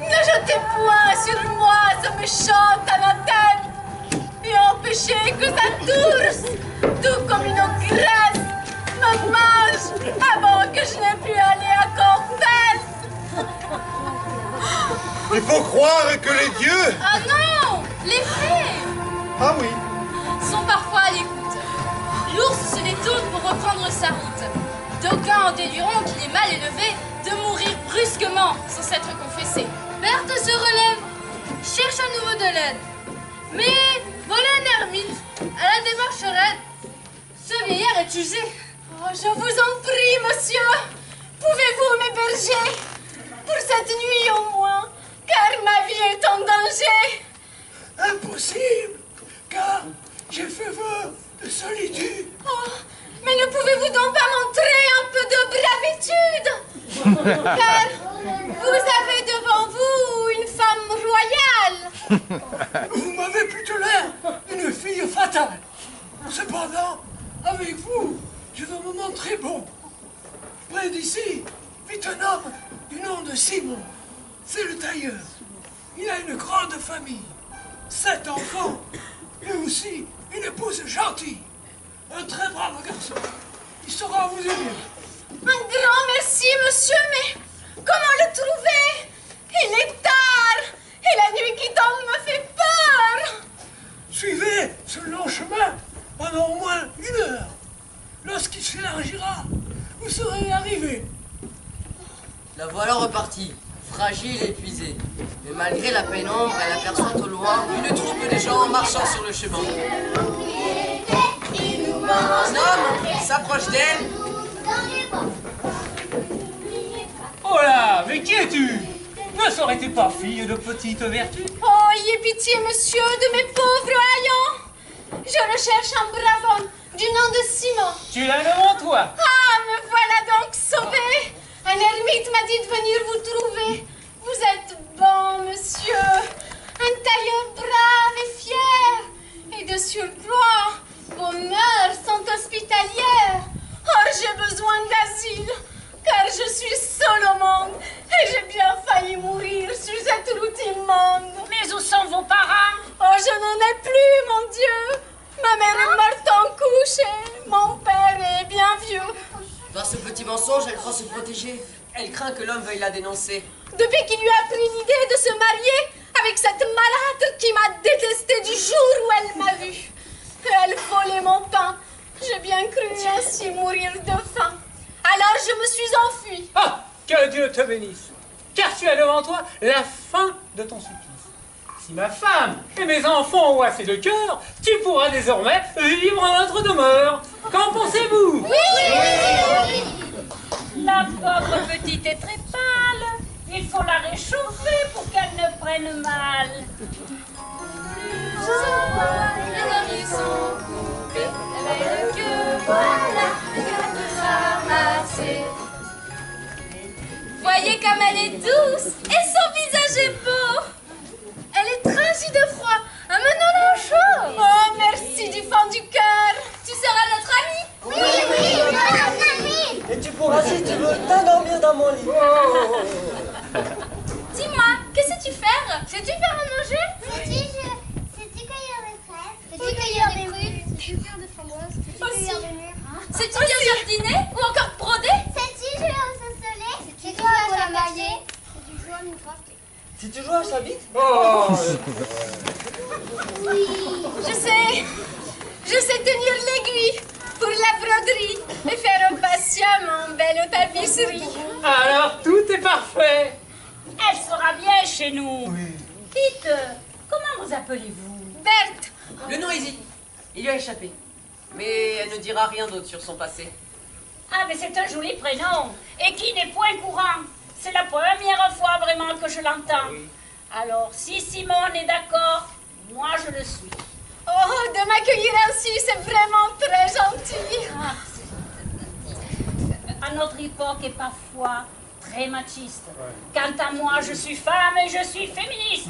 ne jetez point sur moi ce méchant anathème et empêchez que cette ours, tout comme une ogresse, me mange avant que je n'ai pu aller à Corpès. Il faut croire que les dieux... Ah non, les fées Ah oui. sont parfois à l'écoute. L'ours se détourne pour reprendre sa route. D'aucuns en déduiront qu'il est mal élevé de mourir brusquement sans s'être confessé. Berthe se relève, cherche à nouveau de l'aide. Mais voilà un ermite, à la démarche raide. Ce vieillard est usé. Oh, je vous en prie, monsieur, pouvez-vous m'héberger pour cette nuit au moins, car ma vie est en danger. Impossible, car j'ai fait vœu de solitude. Oh, mais ne pouvez-vous donc pas montrer un peu de bravitude? Car vous avez devant vous une femme royale. Vous m'avez plutôt l'air d'une fille fatale. Cependant, avec vous, je veux me montrer bon. Près d'ici vit un homme du nom de Simon. C'est le tailleur. Il a une grande famille, 7 enfants, et aussi une épouse gentille. Un très brave garçon. Il saura vous aider. Un grand merci, monsieur, mais comment le trouver? Il est tard, et la nuit qui tombe me fait peur. Suivez ce long chemin pendant au moins 1 heure. Lorsqu'il s'élargira, vous serez arrivé. La voilà repartie, fragile et épuisée. Mais malgré la pénombre, elle aperçoit au loin une troupe de gens marchant sur le chemin. Un homme s'approche d'elle. Oh là, mais qui es-tu? Ne serais-tu pas fille de petite vertu? Oh, ayez pitié, monsieur, de mes pauvres haillons. Je recherche un brave homme du nom de Simon. Tu l'as devant toi. Ah, me voilà donc sauvé. Un ermite m'a dit de venir vous trouver. Vous êtes bon, monsieur. Un tailleur brave et fier. Et de surcroît, vos mœurs sont hospitalières. Or, j'ai besoin d'asile, car je suis seule au monde et j'ai bien failli mourir sur cette route immonde. Mais où sont vos parents? Oh, je n'en ai plus, mon Dieu. Ma mère est morte en couche et mon père est bien vieux. Par ce petit mensonge, elle croit se protéger. Elle craint que l'homme veuille la dénoncer. Depuis qu'il lui a pris l'idée de se marier avec cette malade qui m'a détestée du jour où elle m'a vue. Elle volait mon pain. J'ai bien cru ainsi mourir de faim. Alors je me suis enfuie. Ah, que Dieu te bénisse, car tu as devant toi la fin de ton supplice. Si ma femme et mes enfants ont assez de cœur, tu pourras désormais vivre en notre demeure. Qu'en pensez-vous? Oui. La pauvre petite est très pâle. Il faut la réchauffer pour qu'elle ne prenne mal. Les oreilles sont coupées, avec que voilà, les gâteaux ramassés. Voyez comme elle est douce et son visage est beau. Elle est tranchée de froid, amenons-la au chaud. Oh, merci du fond du cœur. Tu seras notre amie. Oui, notre amie. Et tu pourras, si tu veux, t'endormir dans mon lit. Dis-moi, qu'est-ce que tu fais? Sais-tu faire à manger? Sais-tu cueillir des fraises? Sais-tu cueillir des fruits? Sais-tu faire des framboises? Sais-tu cueillir des mûres? Sais-tu bien jardiner ou encore broder? Sais-tu jouer au soleil? Sais-tu jouer à la mariée? Sais-tu jouer à Minecraft? Sais-tu jouer à Chabit? Oui, je sais tenir l'aiguille pour la broderie et faire patiemment belle tapisserie. Alors tout est parfait. Elle sera bien chez nous. Dites, comment vous appelez-vous? Berthe. Le nom hésite. Il lui a échappé. Mais elle ne dira rien d'autre sur son passé. Ah, mais c'est un joli prénom. Et qui n'est point courant. C'est la première fois vraiment que je l'entends. Alors, si Simone est d'accord, moi je le suis. Oh, de m'accueillir ainsi, c'est vraiment très gentil. À notre époque est parfois très machiste. Quant à moi, je suis femme et je suis féministe.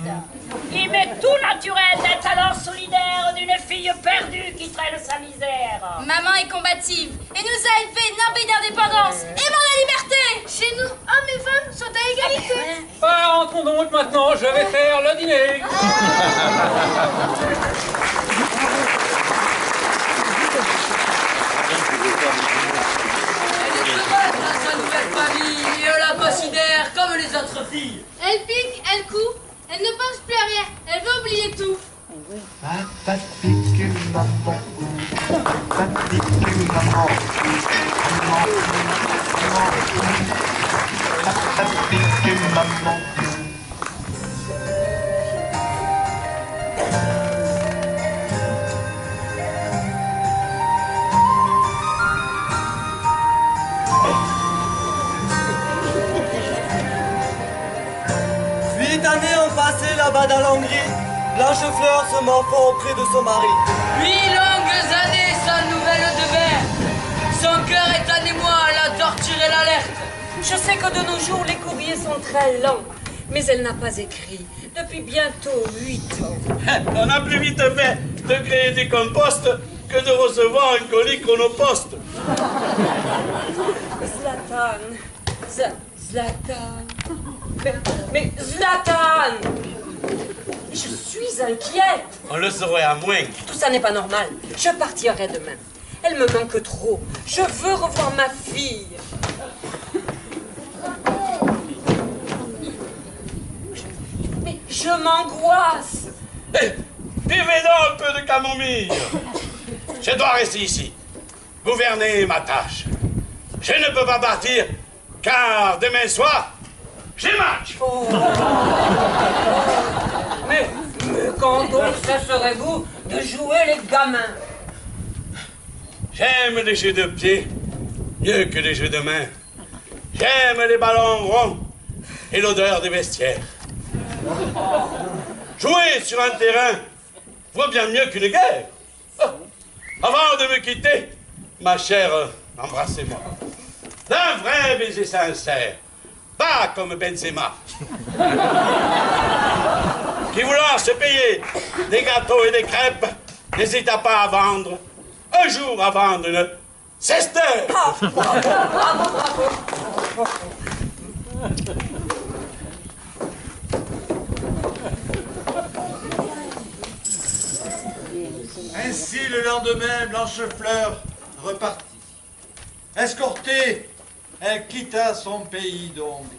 Il m'est tout naturel d'être alors solidaire d'une fille perdue qui traîne sa misère. Maman est combative et nous a élevés noble d'indépendance. Aimons la liberté. Chez nous, hommes et femmes sont à égalité. Rentrons donc maintenant, je vais faire le dîner. Sa nouvelle famille, et on la considère comme les autres filles. Elle pique, elle coupe, elle ne pense plus à rien, elle veut oublier tout. Papa pique maman, papa pique maman, papa pique maman. Là-bas dans l'Hongrie, Blanchefleur se morfond auprès de son mari. 8 longues années sans nouvelles de mère. Son cœur est en émoi, la torture et l'alerte. Je sais que de nos jours, les courriers sont très lents. Mais elle n'a pas écrit depuis bientôt 8 ans. On a plus vite fait de créer des composts que de recevoir un colis chronopost. Zlatan. Mais Zlatan! Je suis inquiète. On le saurait à moins. Tout ça n'est pas normal. Je partirai demain. Elle me manque trop. Je veux revoir ma fille. Mais je m'angoisse. Buvez donc un peu de camomille. Je dois rester ici. Gouverner ma tâche. Je ne peux pas partir, car demain soir, j'ai match. Mais quand donc cesserez-vous de jouer les gamins? J'aime les jeux de pied mieux que les jeux de main. J'aime les ballons ronds et l'odeur des vestiaires. Jouer sur un terrain vaut bien mieux qu'une guerre. Avant de me quitter, ma chère, embrassez-moi. D'un vrai baiser sincère, pas comme Benzema, qui voulant se payer des gâteaux et des crêpes, n'hésita pas à vendre, un jour à vendre une Cester. Ah, bravo, bravo, bravo. Ainsi, le lendemain, Blanchefleur repartit. Escortée, elle quitta son pays de Hongrie.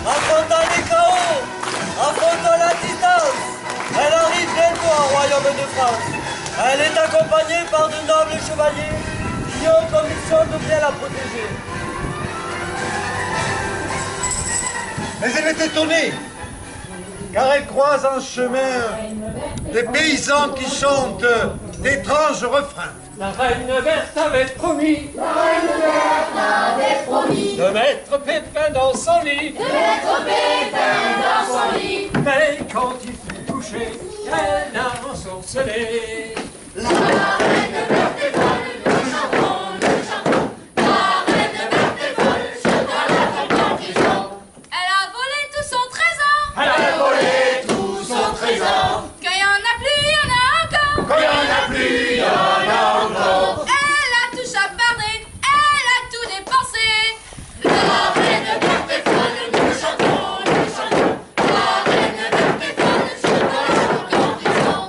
Affrontant les chaos, affrontant la distance, elle arrive bientôt au royaume de France. Elle est accompagnée par de nobles chevaliers qui ont comme mission de bien la protéger. Mais elle est étonnée, car elle croise en chemin des paysans qui chantent d'étranges refrains. La reine verte avait promis, La reine verte avait promis de mettre Pépin dans son lit. de mettre Pépin dans son lit. Mais quand il fut touché, elle a ensorcelé. La reine verte est folle, nous chantons, nous chantons. La reine verte est folle, chantons la folle en prison. Elle a volé tout son trésor. Elle a volé tout son trésor. Quand il y en a plus, il y en a encore. Quand il y en a plus, il y en a encore. Elle a tout chapardé, elle a tout dépensé. La reine verte est folle, nous chantons, nous chantons. La reine verte est folle, chantons la folle en prison.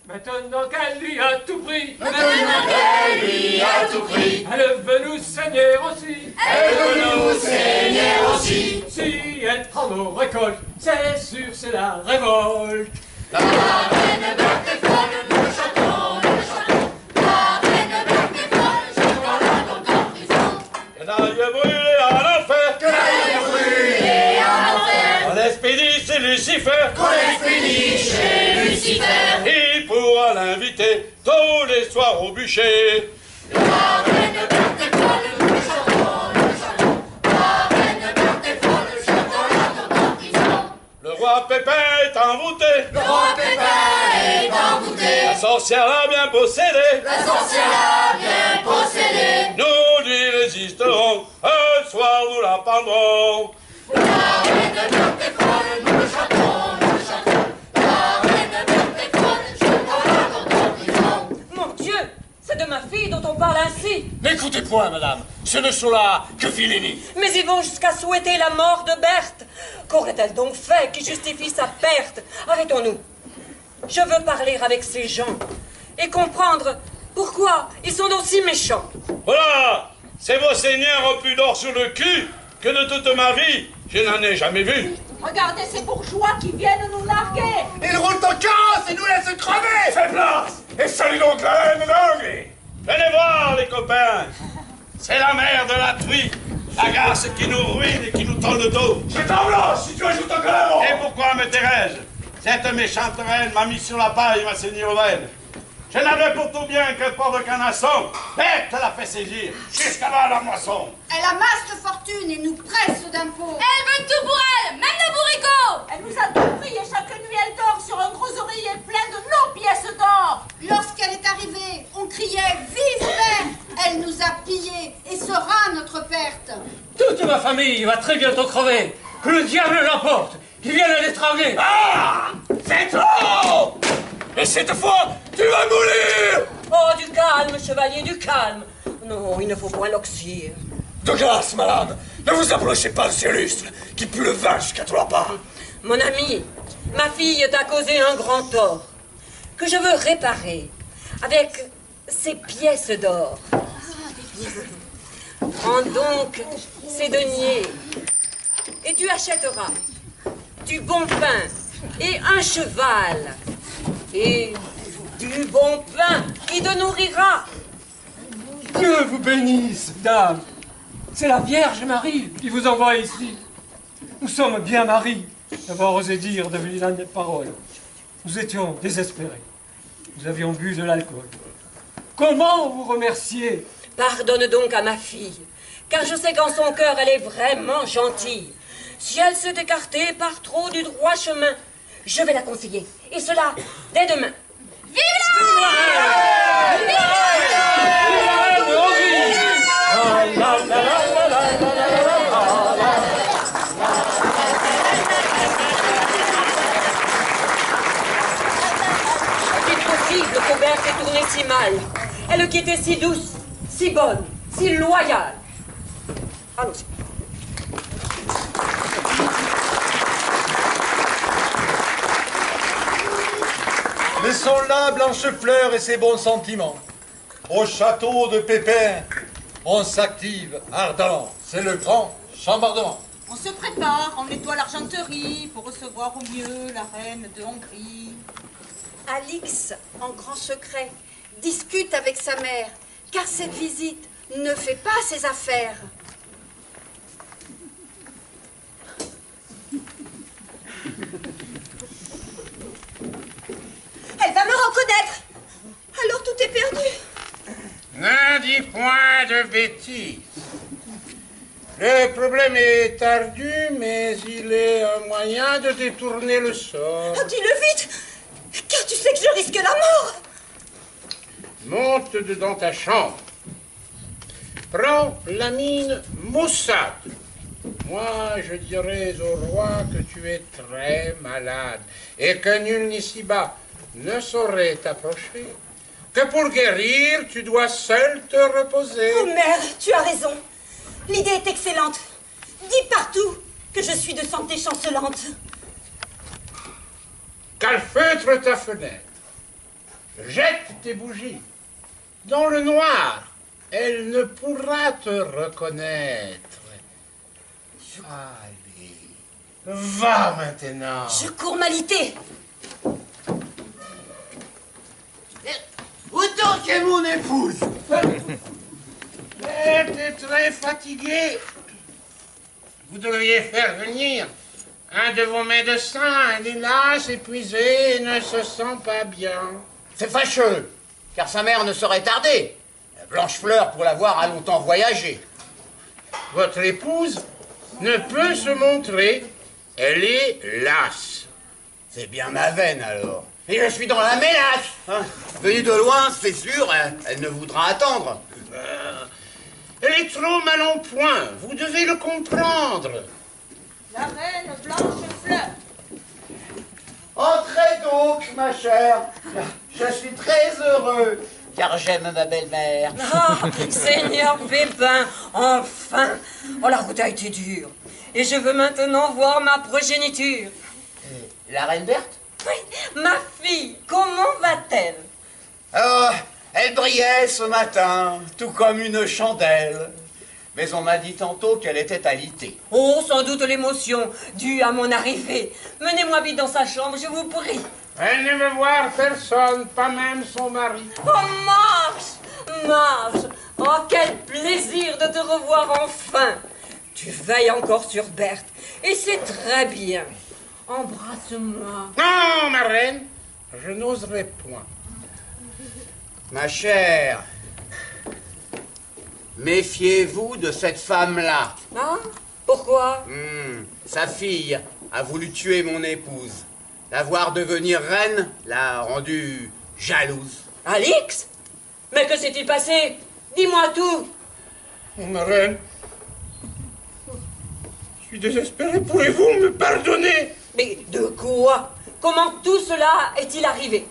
Maintenant qu'elle lui a tout pris, Maintenant qu'elle lui a tout pris, elle veut nous saigner aussi. elle veut nous saigner aussi. Si elle prend nos récoltes, c'est sûr, c'est la révolte. La reine verte est folle, nous chantons, nous chantons. La reine verte est folle, chantons la folle en prison. Que l'aille brûler en enfer. Que l'aille brûler en enfer. On expédie chez Lucifer. Qu'on expédie chez Lucifer. Il pourra l'inviter tous les soirs au bûcher. La reine verte est folle, nous chantons, nous chantons. La reine verte est folle, chantons la folle en prison. Le roi Pépin est envoûté. Le roi Pépin est envoûté. La sorcière l'a bien possédé. La sorcière l'a bien possédé. Nous lui résisterons. Un soir nous la pendrons. La reine verte est folle, nous chantons, nous chantons. La reine verte est folle, chantons la folle en prison. Mon Dieu, c'est de ma fille dont on parle ainsi. N'écoutez point, madame. Ce ne sont là que Philénie. Mais ils vont jusqu'à souhaiter la mort de Berthe. Qu'aurait-elle donc fait qui justifie sa perte? Arrêtons-nous. Je veux parler avec ces gens et comprendre pourquoi ils sont aussi méchants. Voilà, c'est vos seigneurs au plus d'or sur le cul que de toute ma vie, je n'en ai jamais vu. Regardez ces bourgeois qui viennent nous larguer. Ils roulent en carrosse et nous laissent crever. Fais place et salut donc la reine d'Angleterre. Venez voir les copains. C'est la mère de la truie, la garce qui nous ruine et qui nous tend le dos. C'est ta blanche si tu ajoutes encore la mort. Et pourquoi me tairais-je? Cette méchante reine m'a mis sur la paille et m'a saigné aux veines. Je n'avais pour tout bien que port de canasson. Bête l'a fait saisir jusqu'à la moisson. Elle amasse de fortune et nous presse d'impôts. Elle veut tout pour elle, même le bourricot. Elle nous a tout pris et chaque nuit elle dort sur un gros oreiller plein de nos pièces d'or. Lorsqu'elle est arrivée, on criait « Vive Berthe !» Elle nous a pillés et sera notre perte. Toute ma famille va très bientôt crever. Que le diable l'emporte, qu'il vienne l'étrangler. Ah! C'est trop! Et cette fois, tu vas mourir! Oh, du calme, chevalier, du calme. Non, il ne faut point l'oxyre. De grâce, madame, ne vous approchez pas de ce lustre qui pue le vin jusqu'à 3 pas. Mon ami, ma fille t'a causé un grand tort que je veux réparer avec ces pièces d'or. Prends donc ces deniers et tu achèteras du bon pain et un cheval et du bon pain qui te nourrira. Dieu vous bénisse, dame. C'est la Vierge Marie qui vous envoie ici. Nous sommes bien maris d'avoir osé dire de vilaines paroles. Nous étions désespérés. Nous avions bu de l'alcool. Comment vous remercier? Pardonne donc à ma fille, car je sais qu'en son cœur elle est vraiment gentille. Si elle s'est écartée par trop du droit chemin, je vais la conseiller, et cela dès demain. Vive Est-il possible qu'Aubert s'est tournée si mal? Elle qui était si douce, si bonne, si loyale. Allons-y. Laissons là Blanchefleur et ses bons sentiments. Au château de Pépin, on s'active ardent. C'est le grand chambardement. On se prépare, on nettoie l'argenterie pour recevoir au mieux la reine de Hongrie. Alix, en grand secret, discute avec sa mère, car cette visite ne fait pas ses affaires. Elle va me reconnaître. Alors tout est perdu. N'en dis point de bêtises. Le problème est ardu, mais il est un moyen de détourner le sort. Oh, dis-le vite, car tu sais que je risque la mort. Monte dans ta chambre. Prends la mine maussade. Moi, je dirais au roi que tu es très malade et que nul n'ici-bas ne saurait t'approcher. Que pour guérir, tu dois seul te reposer. Oh mère, tu as raison. L'idée est excellente. Dis partout que je suis de santé chancelante. Calfeutre ta fenêtre. Jette tes bougies. Dans le noir, elle ne pourra te reconnaître. Allez, va maintenant. Je cours m'alité. Autant qu'est mon épouse. Elle est très fatiguée. Vous devriez faire venir un de vos médecins. Elle est lasse, épuisée et ne se sent pas bien. C'est fâcheux, car sa mère ne saurait tarder. Blanchefleur, pour l'avoir, a longtemps voyagé. Votre épouse ne peut se montrer. Elle est lasse. C'est bien ma veine, alors. Et je suis dans la mélasse. Hein. Venue de loin, c'est sûr, elle ne voudra attendre. Elle est trop mal en point. Vous devez le comprendre. La reine Blanchefleur. Entrez donc, ma chère. Je suis très heureux, car j'aime ma belle-mère. Ah, Seigneur Pépin, enfin. Oh, la route a été dure. Et je veux maintenant voir ma progéniture. La reine Berthe? Oui, ma fille, comment va-t-elle? Oh, elle brillait ce matin, tout comme une chandelle. Mais on m'a dit tantôt qu'elle était alitée. Oh, sans doute l'émotion due à mon arrivée. Menez-moi vite dans sa chambre, je vous prie. Elle ne veut voir personne, pas même son mari. Oh, Marche, Marche. Oh, quel plaisir de te revoir enfin. Tu veilles encore sur Berthe, et c'est très bien. Embrasse-moi. Non, ma reine, je n'oserais point. Ma chère, méfiez-vous de cette femme-là. Ah, pourquoi? Sa fille a voulu tuer mon épouse. La voir devenir reine l'a rendue jalouse. Alix? Mais que s'est-il passé? Dis-moi tout. Ma reine, je suis désespéré. Pouvez-vous me pardonner? Mais de quoi? Comment tout cela est-il arrivé?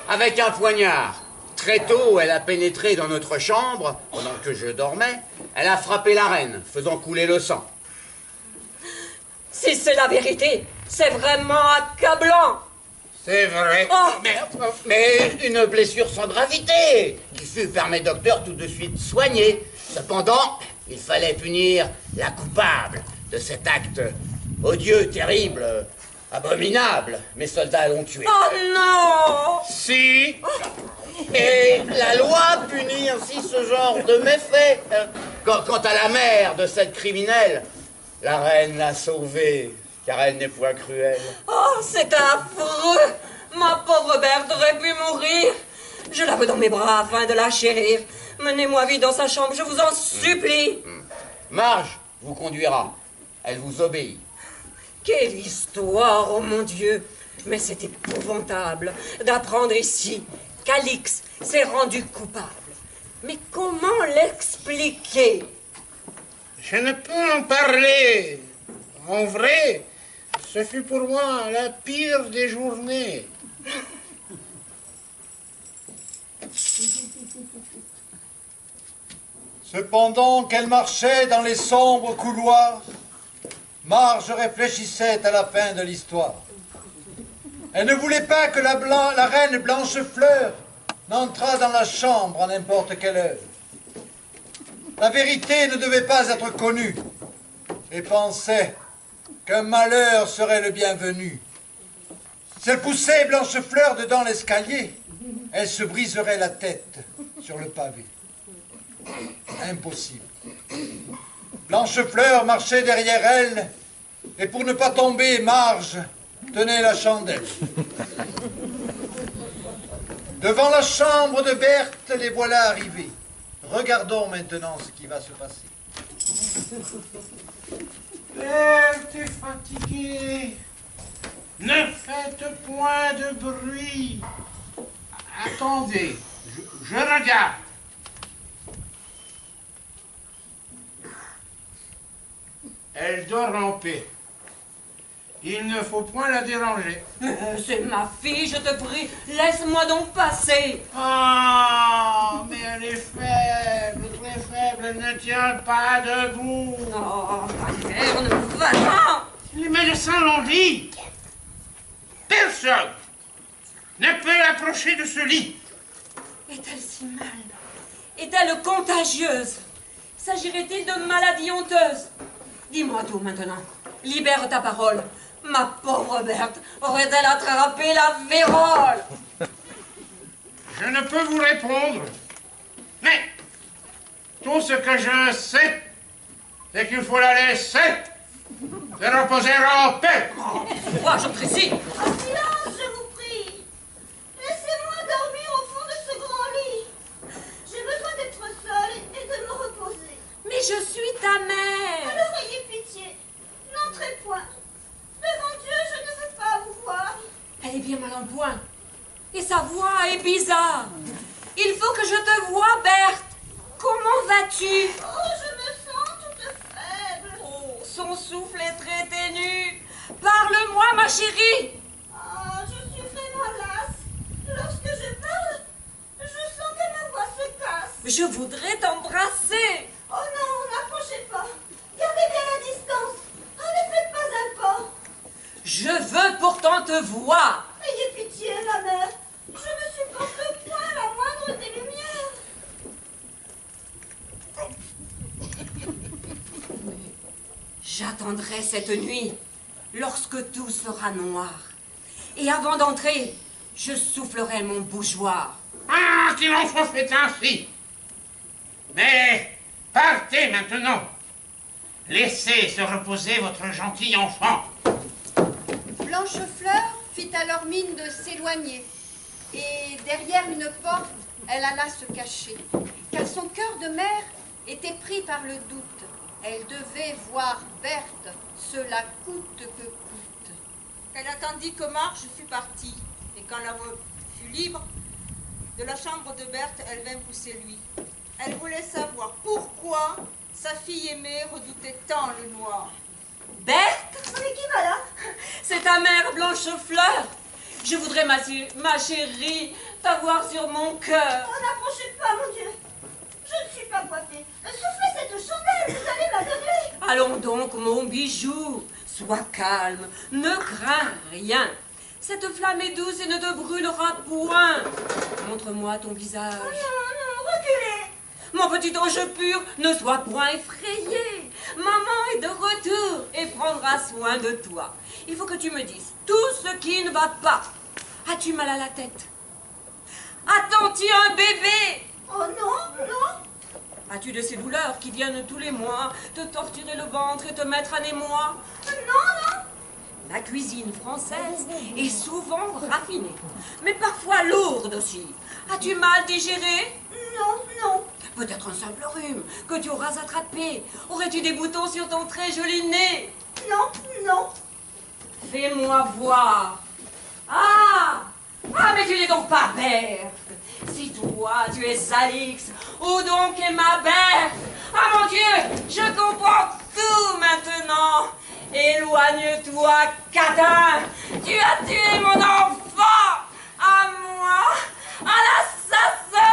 Avec un poignard. Très tôt, elle a pénétré dans notre chambre, pendant que je dormais. Elle a frappé la reine, faisant couler le sang. Si c'est la vérité, c'est vraiment accablant. C'est vrai. Oh. Mais une blessure sans gravité, qui fut par mes docteurs tout de suite soignée. Cependant, il fallait punir la coupable de cet acte odieux, terrible, abominable. Mes soldats l'ont tué. Oh non! Si. Et la loi punit ainsi ce genre de méfaits. Quant à la mère de cette criminelle, la reine l'a sauvée, car elle n'est point cruelle. Oh, c'est affreux! Ma pauvre Berthe aurait pu mourir. Je la veux dans mes bras afin de la chérir. Menez-moi vite dans sa chambre, je vous en supplie. Marge vous conduira. Elle vous obéit. Quelle histoire, oh mon Dieu! Mais c'est épouvantable d'apprendre ici qu'Alix s'est rendu coupable. Mais comment l'expliquer? Je ne peux en parler. En vrai, ce fut pour moi la pire des journées. Cependant qu'elle marchait dans les sombres couloirs, Marge réfléchissait à la fin de l'histoire. Elle ne voulait pas que la reine Blanchefleur n'entrât dans la chambre à n'importe quelle heure. La vérité ne devait pas être connue et pensait qu'un malheur serait le bienvenu. Si elle poussait Blanchefleur dedans l'escalier, elle se briserait la tête sur le pavé. Impossible. Blanchefleur marchait derrière elle et pour ne pas tomber, Marge tenait la chandelle. Devant la chambre de Berthe, les voilà arrivés. Regardons maintenant ce qui va se passer. Berthe est fatiguée. Ne faites point de bruit. Attendez, je regarde. Elle dort en paix. Il ne faut point la déranger. C'est ma fille, je te prie, laisse-moi donc passer. Ah, mais elle est faible, très faible, elle ne tient pas debout. Oh, Materne, va-t'en. Les médecins l'ont dit. Personne ne peut approcher de ce lit. Est-elle si mal? Est-elle contagieuse? S'agirait-il de maladie honteuse? Dis-moi tout maintenant. Libère ta parole. Ma pauvre Berthe aurait-elle attrapé la vérole? Je ne peux vous répondre. Mais tout ce que je sais, c'est qu'il faut la laisser se reposer en paix. Moi, j'entre ici. Silence, je vous prie. Laissez-moi dormir au fond de ce grand lit. J'ai besoin d'être seule et de me reposer. Mais je suis ta mère. Alors ayez pitié. N'entrez point. Devant Dieu, je ne veux pas vous voir. Elle est bien mal en point. Et sa voix est bizarre. Il faut que je te voie, Berthe. Comment vas-tu? Oh, je me sens toute faible. Oh, son souffle est très ténu. Parle-moi, ma chérie. Ah, je suis vraiment lasse. Lorsque je parle, je sens que ma voix se casse. Je voudrais t'embrasser. Oh non, n'approchez pas. Gardez bien la distance. Oh, ne faites pas un pas. Je veux pourtant te voir. Ayez pitié, ma mère. Je ne supporte point la moindre des lumières. J'attendrai cette nuit, lorsque tout sera noir. Et avant d'entrer, je soufflerai mon bougeoir. Ah, qu'il en soit fait ainsi. Mais partez maintenant. Laissez se reposer votre gentil enfant. Blanchefleur fit alors mine de s'éloigner, et derrière une porte, elle alla se cacher, car son cœur de mère était pris par le doute. Elle devait voir Berthe, cela coûte que coûte. Elle attendit que Marge fût partie, et quand la voie fut libre, de la chambre de Berthe, elle vint pousser lui. Elle voulait savoir pourquoi sa fille aimée redoutait tant le noir. Berthe? Mais qui va là? C'est ta mère Blanchefleur. Je voudrais, ma chérie, t'avoir sur mon cœur. Oh, n'approchez pas, mon Dieu. Je ne suis pas coiffée. Soufflez cette chandelle, vous allez m'aveugler. Allons donc, mon bijou. Sois calme, ne crains rien. Cette flamme est douce et ne te brûlera point. Montre-moi ton visage. Oh, non, reculez. Mon petit ange pur, ne sois point effrayé. Maman est de retour et prendra soin de toi. Il faut que tu me dises tout ce qui ne va pas. As-tu mal à la tête? Attends-tu un bébé? Oh non, non. As-tu de ces douleurs qui viennent tous les mois te torturer le ventre et te mettre en émoi? Non, non. La cuisine française est souvent raffinée, mais parfois lourde aussi. As-tu mal digéré? Non, non. Peut-être un simple rhume que tu auras attrapé. Aurais-tu des boutons sur ton très joli nez? Non, non. Fais-moi voir. Ah! Ah, mais tu n'es donc pas Berthe. Si toi, tu es Alix, où donc est ma Berthe? Ah mon Dieu, je comprends tout maintenant. Éloigne-toi, catin. Tu as tué mon enfant. À moi, à l'assassin.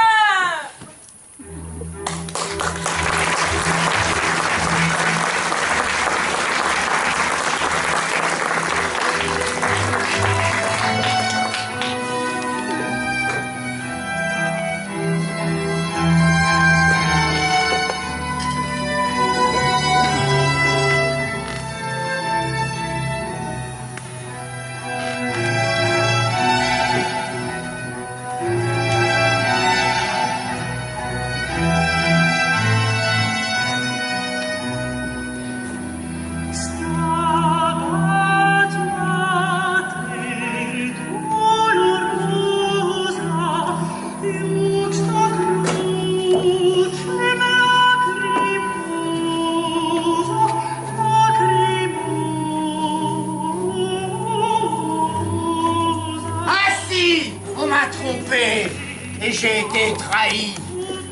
Et j'ai été trahi.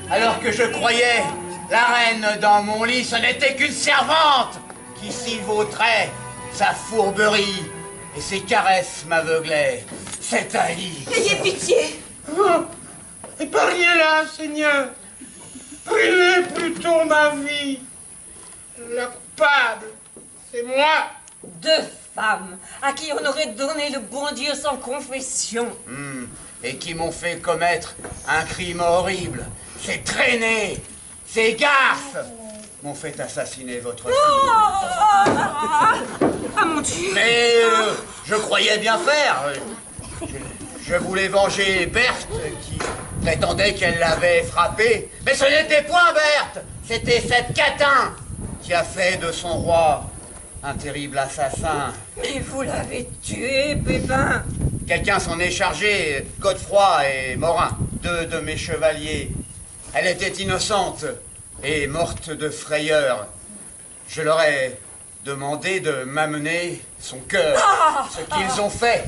Alors que je croyais, la reine dans mon lit, ce n'était qu'une servante qui s'y vautrait. Sa fourberie et ses caresses m'aveuglaient. C'est Alix. Ayez pitié. Oh, épargnez-la, Seigneur. Prenez plutôt ma vie. La coupable, c'est moi. Deux femmes à qui on aurait donné le bon Dieu sans confession. Et qui m'ont fait commettre un crime horrible. Ces traînées, ces gaffes m'ont fait assassiner votre fille. Ah mon Dieu. Mais je croyais bien faire. Je voulais venger Berthe qui prétendait qu'elle l'avait frappée. Mais ce n'était point Berthe, c'était cette catin qui a fait de son roi un terrible assassin. Mais vous l'avez tué, Pépin. Quelqu'un s'en est chargé, Godefroy et Morin, deux de mes chevaliers. Elle était innocente et morte de frayeur. Je leur ai demandé de m'amener son cœur, ce qu'ils ont fait.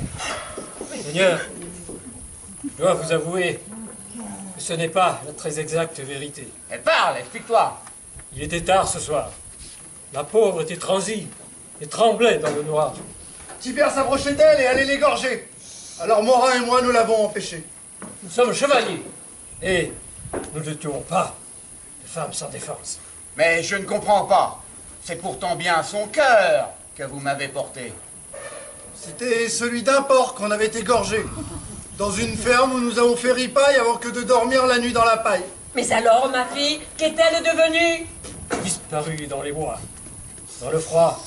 Seigneur, je dois vous avouer que ce n'est pas la très exacte vérité. Elle parle, explique-toi. Il était tard ce soir. La pauvre était transie et tremblait dans le noir. Tibère s'approchait d'elle et allait l'égorger. Alors Morin et moi, nous l'avons empêché. Nous sommes chevaliers et nous ne tuons pas de femmes sans défense. Mais je ne comprends pas. C'est pourtant bien son cœur que vous m'avez porté. C'était celui d'un porc qu'on avait égorgé. Dans une ferme où nous avons fait ripaille avant que de dormir la nuit dans la paille. Mais alors, ma fille, qu'est-elle devenue? Disparue dans les bois, dans le froid,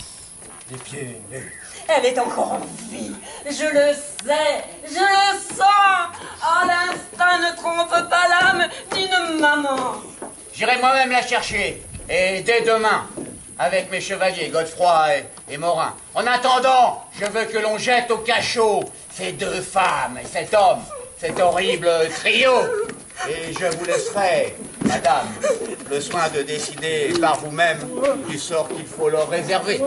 les pieds nus. Elle est encore en vie. Je le sais, je le sens. Ah, l'instinct ne trompe pas l'âme d'une maman. J'irai moi-même la chercher. Et dès demain, avec mes chevaliers, Godefroy et Morin. En attendant, je veux que l'on jette au cachot ces deux femmes et cet homme, cet horrible trio. Et je vous laisserai, madame, le soin de décider par vous-même du sort qu'il faut leur réserver.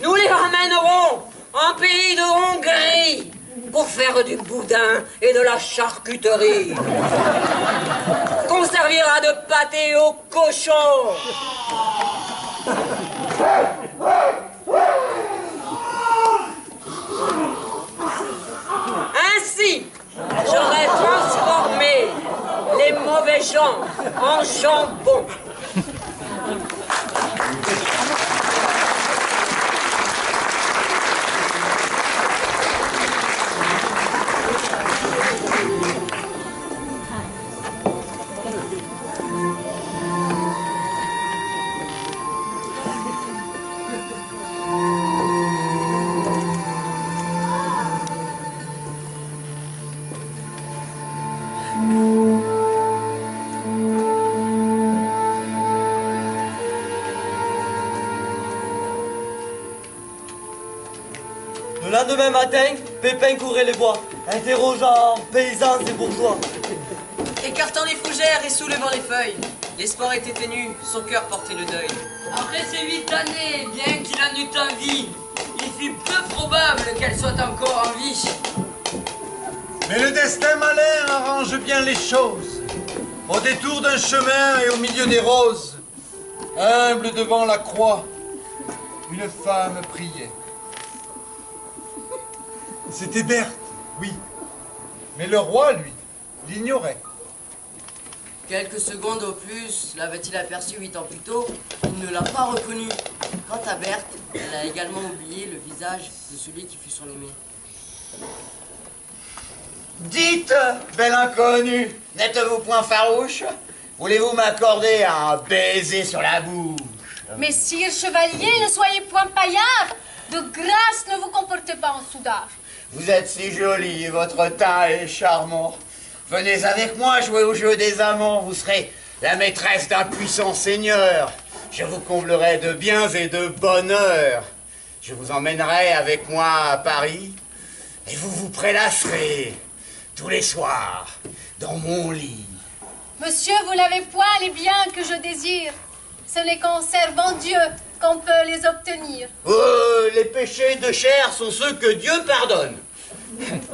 Nous les ramènerons en pays de Hongrie pour faire du boudin et de la charcuterie. Qu'on servira de pâté aux cochons. Ainsi, j'aurais transformé les mauvais gens en jambon. Le lendemain matin, Pépin courait les bois, interrogeant paysans et bourgeois. Écartant les fougères et soulevant les feuilles. L'espoir était ténu, son cœur portait le deuil. Après ces 8 années, bien qu'il en eût envie, il fut peu probable qu'elle soit encore en vie. Mais le destin malin arrange bien les choses. Au détour d'un chemin et au milieu des roses, humble devant la croix, une femme priait. C'était Berthe, oui. Mais le roi, lui, l'ignorait. Quelques secondes au plus l'avait-il aperçu 8 ans plus tôt, il ne l'a pas reconnu. Quant à Berthe, elle a également oublié le visage de celui qui fut son aimé. Dites, belle inconnue, n'êtes-vous point farouche? Voulez-vous m'accorder un baiser sur la bouche? Messire chevalier, ne soyez point paillard. De grâce, ne vous comportez pas en soudard. Vous êtes si jolie, votre teint est charmant. Venez avec moi jouer au jeu des amants, vous serez la maîtresse d'un puissant seigneur. Je vous comblerai de biens et de bonheur. Je vous emmènerai avec moi à Paris et vous vous prélasserez tous les soirs dans mon lit. Monsieur, vous n'avez point les biens que je désire. Ce n'est qu'en servant Dieu qu'on peut les obtenir. Oh, les péchés de chair sont ceux que Dieu pardonne.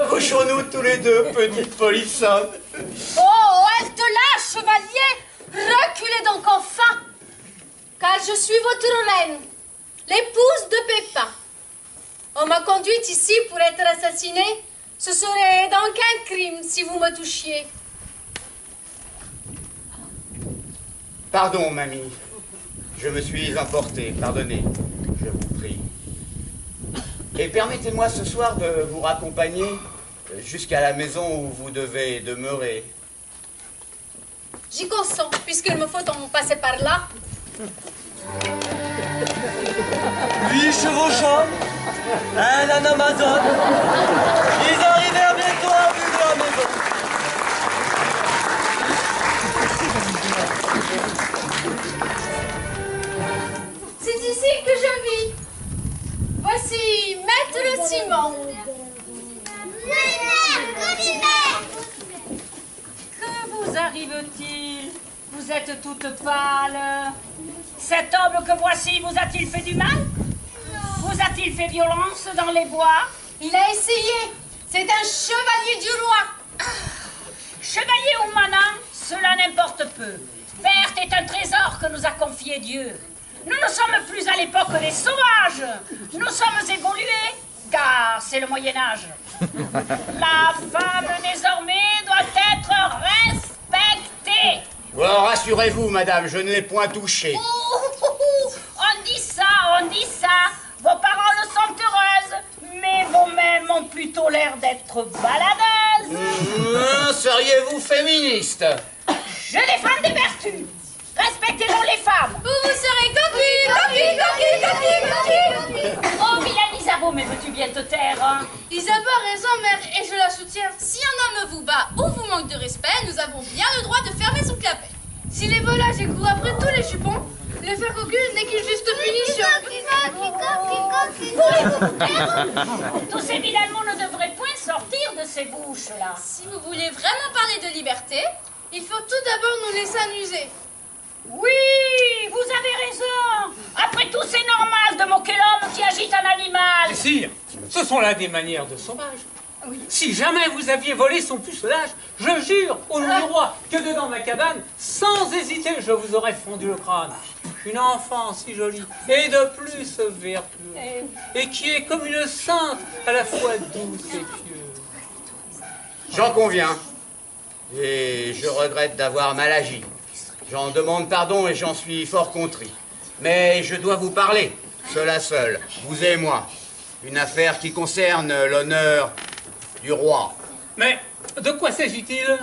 Couchons-nous tous les deux, petite polissonne. Oh, halte là, chevalier! Reculez donc enfin! Car je suis votre reine, l'épouse de Pépin. On m'a conduite ici pour être assassinée. Ce serait donc un crime si vous me touchiez. Pardon, mamie. Je me suis emporté. Pardonnez. Je vous prie. Et permettez-moi ce soir de vous raccompagner jusqu'à la maison où vous devez demeurer. J'y consens, puisqu'il me faut en passer par là. 8 chevauchants, un âne amazone. Ils arrivèrent bientôt à vue de la maison. C'est ici que je vis. Voici Maître Simon. Que vous arrive-t-il? Vous êtes toute pâle. Cet homme que voici vous a-t-il fait du mal? Vous a-t-il fait violence dans les bois? Il a essayé. C'est un chevalier du roi. Chevalier ou manant, cela n'importe peu. Berthe est un trésor que nous a confié Dieu. Nous ne sommes plus à l'époque des sauvages. Nous sommes évolués, car c'est le Moyen-Âge. La femme, désormais, doit être respectée. Oh, rassurez-vous, madame, je ne l'ai point touché. On dit ça. Vos paroles sont heureuses, mais vos mains ont plutôt l'air d'être baladeuses. Seriez-vous féministe? Je défends des vertus. Respectez-nous les femmes. Vous serez coquille. Oh, vilaine Isabeau, mais veux-tu bien te taire, hein? Isabeau a raison, mère, et je la soutiens. Si un homme vous bat ou vous manque de respect, nous avons bien le droit de fermer son clapet. S'il est volage et court après tous les jupons, le faire cocu n'est qu'une juste punition. Tous ces vilains mots ne devraient point sortir de ces bouches-là. Si vous voulez vraiment parler de liberté, il faut tout d'abord nous laisser amuser. Oui, vous avez raison. Après tout, c'est normal de moquer l'homme qui agite un animal. Sire, ce sont là des manières de sauvages. Si jamais vous aviez volé son pucelage, je jure, au nom du roi, que dedans ma cabane, sans hésiter, je vous aurais fondu le crâne. Une enfant si jolie, et de plus vertueuse, et qui est comme une sainte, à la fois douce et pieuse. J'en conviens. Et je regrette d'avoir mal agi. J'en demande pardon et j'en suis fort contrit. Mais je dois vous parler, cela seul, vous et moi. Une affaire qui concerne l'honneur du roi. Mais de quoi s'agit-il?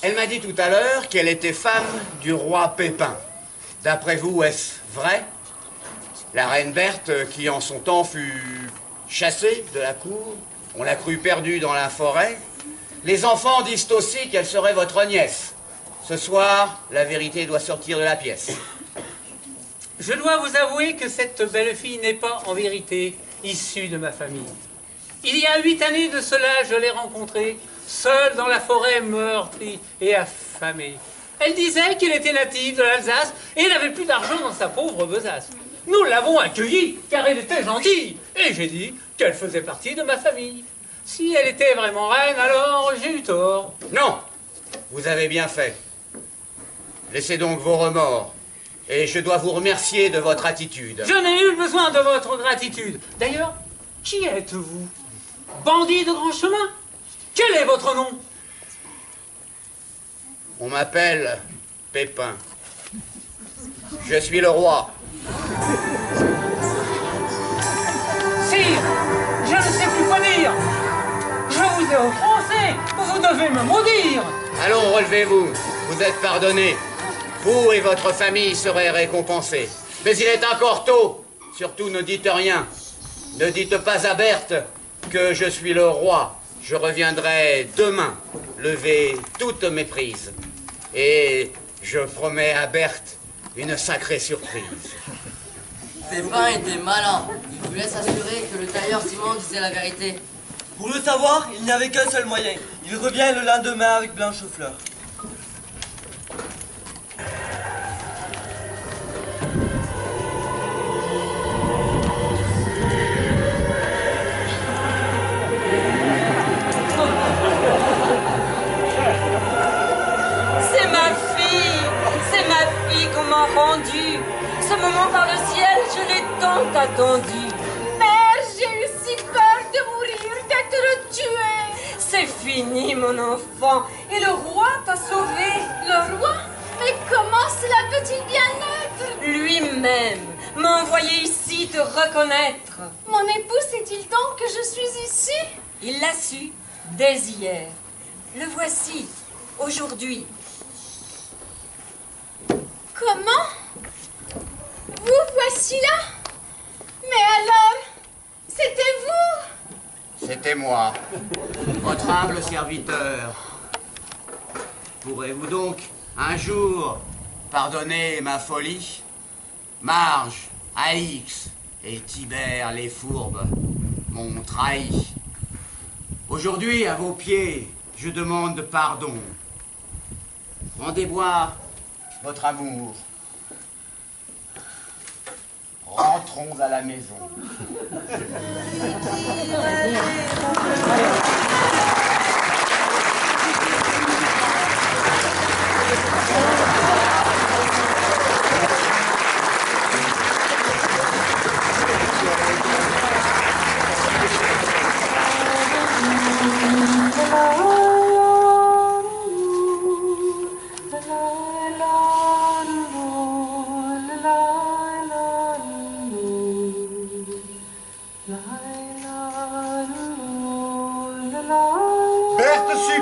Elle m'a dit tout à l'heure qu'elle était femme du roi Pépin. D'après vous, est-ce vrai? La reine Berthe, qui en son temps fut chassée de la cour, on l'a crue perdue dans la forêt. Les enfants disent aussi qu'elle serait votre nièce. Ce soir, la vérité doit sortir de la pièce. Je dois vous avouer que cette belle fille n'est pas en vérité issue de ma famille. Il y a 8 années de cela, je l'ai rencontrée, seule dans la forêt meurtrie et affamée. Elle disait qu'il était natif de l'Alsace et n'avait plus d'argent dans sa pauvre besace. Nous l'avons accueillie car elle était gentille. Et j'ai dit qu'elle faisait partie de ma famille. Si elle était vraiment reine, alors j'ai eu tort. Non, vous avez bien fait. Laissez donc vos remords. Et je dois vous remercier de votre attitude. Je n'ai eu besoin de votre gratitude. D'ailleurs, qui êtes-vous? Bandit de grand chemin? Quel est votre nom? On m'appelle Pépin. Je suis le roi. Sire, je ne sais plus quoi dire. Je vous ai offensé. Vous devez me maudire. Allons, relevez-vous. Vous êtes pardonnés. Vous et votre famille serez récompensés. Mais il est encore tôt. Surtout, ne dites rien. Ne dites pas à Berthe que je suis le roi. Je reviendrai demain, lever toutes mes prises. Et je promets à Berthe une sacrée surprise. Pépin était malin. Il voulait s'assurer que le tailleur Simon disait la vérité. Pour le savoir, il n'y avait qu'un seul moyen. Il revient le lendemain avec Blanchefleur. Rendu. Ce moment par le ciel, je l'ai tant attendu. Mère, j'ai eu si peur de mourir, d'être tuée. C'est fini, mon enfant. Et le roi t'a sauvé. Le roi? Mais comment cela peut-il bien être? Lui-même m'a envoyé ici te reconnaître. Mon époux sait-il donc que je suis ici? Il l'a su dès hier. Le voici, aujourd'hui. Comment? Vous voici là? Mais alors, c'était vous? C'était moi, votre humble serviteur. Pourrez-vous donc, un jour, pardonner ma folie? Marge, Alix et Tibère les fourbes m'ont trahi. Aujourd'hui, à vos pieds, je demande pardon. Rendez-moi votre amour. Rentrons à la maison.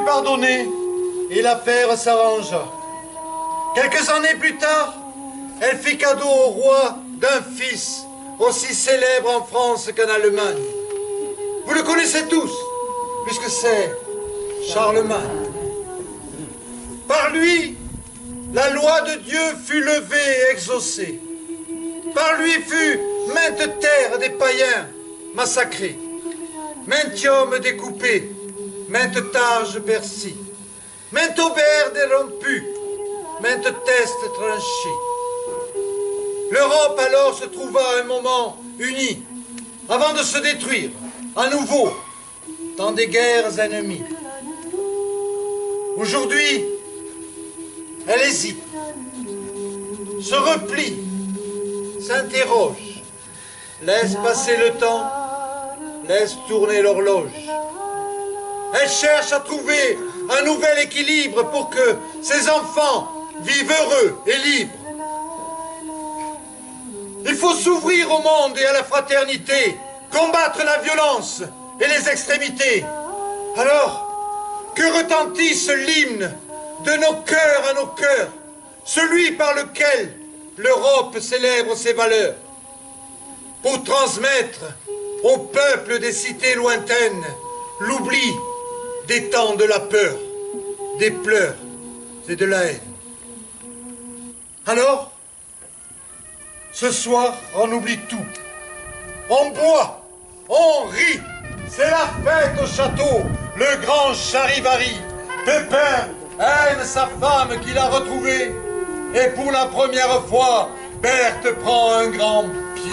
Pardonnée et l'affaire s'arrangea. Quelques années plus tard, elle fit cadeau au roi d'un fils aussi célèbre en France qu'en Allemagne. Vous le connaissez tous, puisque c'est Charlemagne. Par lui, la loi de Dieu fut levée et exaucée. Par lui fut maintes terres des païens massacrées, maints hommes découpés, maintes targes percées, maintes aubères dérompues, maintes testes tranchées. L'Europe alors se trouva à un moment unie, avant de se détruire, à nouveau, dans des guerres ennemies. Aujourd'hui, elle hésite, se replie, s'interroge, laisse passer le temps, laisse tourner l'horloge. Elle cherche à trouver un nouvel équilibre pour que ses enfants vivent heureux et libres. Il faut s'ouvrir au monde et à la fraternité, combattre la violence et les extrémités. Alors, que retentisse l'hymne de nos cœurs à nos cœurs, celui par lequel l'Europe célèbre ses valeurs, pour transmettre au peuple des cités lointaines l'oubli des temps de la peur, des pleurs et de la haine. Alors, ce soir, on oublie tout. On boit, on rit. C'est la fête au château, le grand charivari. Pépin aime sa femme qu'il a retrouvée. Et pour la première fois, Berthe prend un grand pied.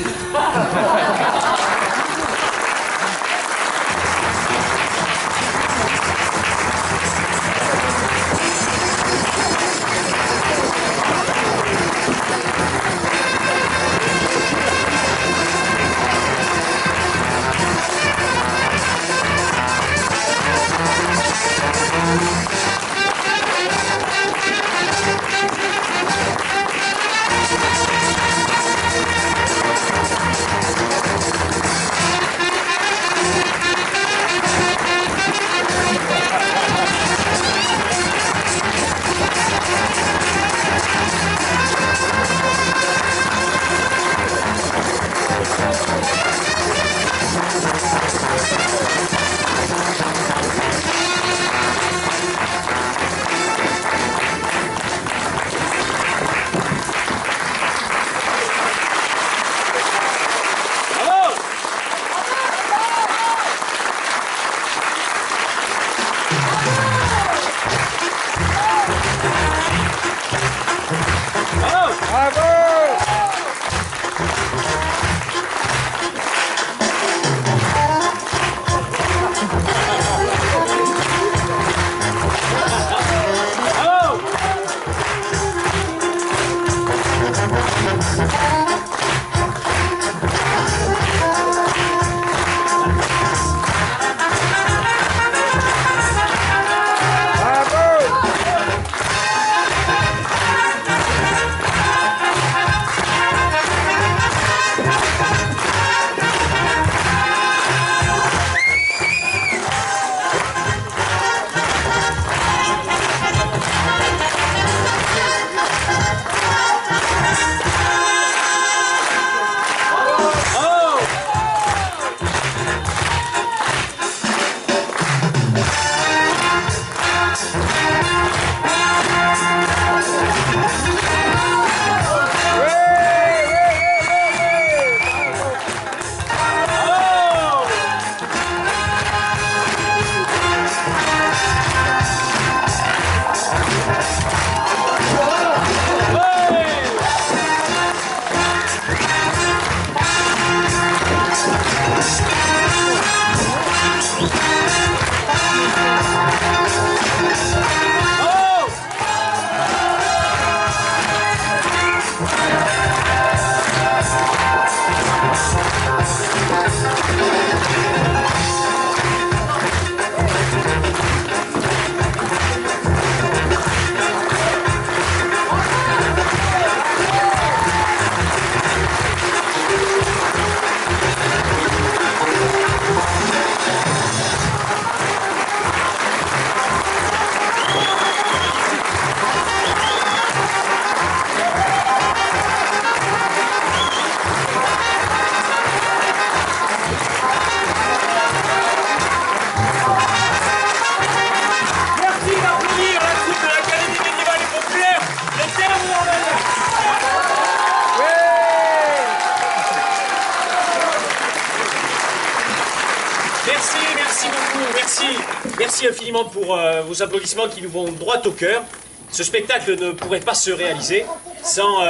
Merci infiniment pour vos applaudissements qui nous vont droit au cœur. Ce spectacle ne pourrait pas se réaliser sans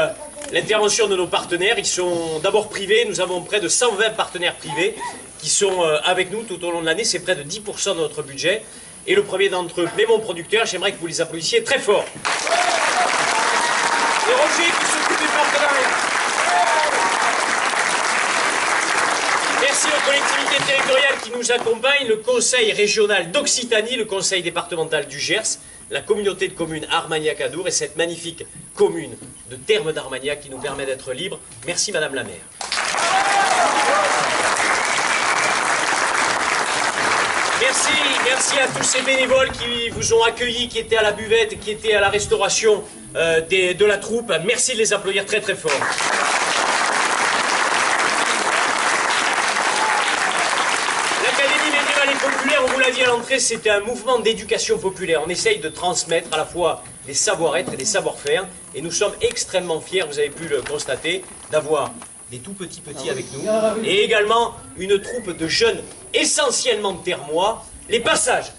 l'intervention de nos partenaires. Ils sont d'abord privés. Nous avons près de 120 partenaires privés qui sont avec nous tout au long de l'année. C'est près de 10% de notre budget. Et le premier d'entre eux, Plémon Producteur, j'aimerais que vous les applaudissiez très fort. Et Roger qui s'occupe du partenariat. Merci aux collectivités territoriales qui nous accompagnent, le Conseil régional d'Occitanie, le Conseil départemental du Gers, la communauté de communes Armagnac-Adour et cette magnifique commune de Thermes d'Armagnac qui nous permet d'être libres. Merci Madame la maire. Merci à tous ces bénévoles qui vous ont accueillis, qui étaient à la buvette, qui étaient à la restauration de la troupe. Merci de les applaudir très très fort. L'Académie médiévale et populaire, on vous l'a dit à l'entrée, c'est un mouvement d'éducation populaire. On essaye de transmettre à la fois des savoir-être et des savoir-faire. Et nous sommes extrêmement fiers, vous avez pu le constater, d'avoir des tout petits avec nous. Et également une troupe de jeunes essentiellement termois, les Passages.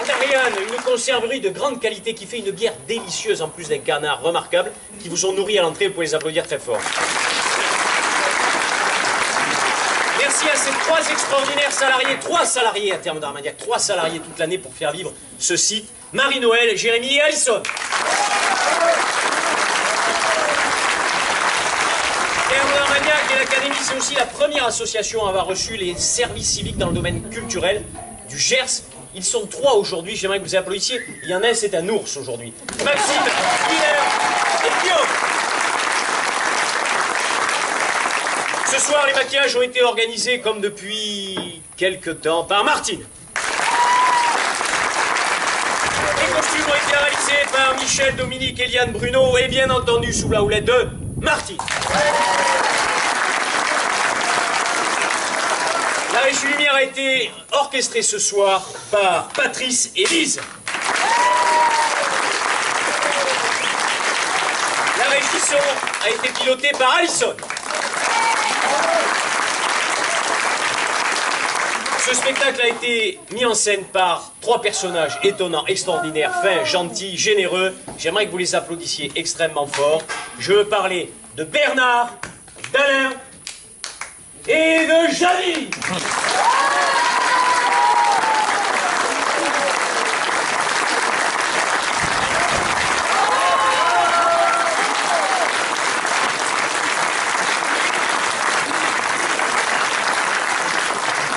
d'Ariane, une conserverie de grande qualité qui fait une bière délicieuse en plus d'un canard remarquable, qui vous ont nourri à l'entrée, vous pouvez les applaudir très fort. Merci à ces 3 extraordinaires salariés, 3 salariés à terme d'Armagnac, 3 salariés toute l'année pour faire vivre ce site. Marie-Noël, Jérémy et Alison. Terme d'Armagnac et l'Académie, c'est aussi la première association à avoir reçu les services civiques dans le domaine culturel du Gers. Ils sont 3 aujourd'hui, j'aimerais que vous applaudissiez. Il y en a un, c'est un ours aujourd'hui. Maxime, Hilaire et Guillaume. Ce soir, les maquillages ont été organisés, comme depuis quelque temps, par Martine. Les costumes ont été réalisés par Michel, Dominique, Eliane, Bruno, et bien entendu, sous la houlette de Martine. La régie lumière a été orchestrée ce soir par Patrice et Lise. La régie son a été pilotée par Alison. Ce spectacle a été mis en scène par 3 personnages étonnants, extraordinaires, fins, gentils, généreux. J'aimerais que vous les applaudissiez extrêmement fort. Je veux parler de Bernard, d'Alain et de Janie.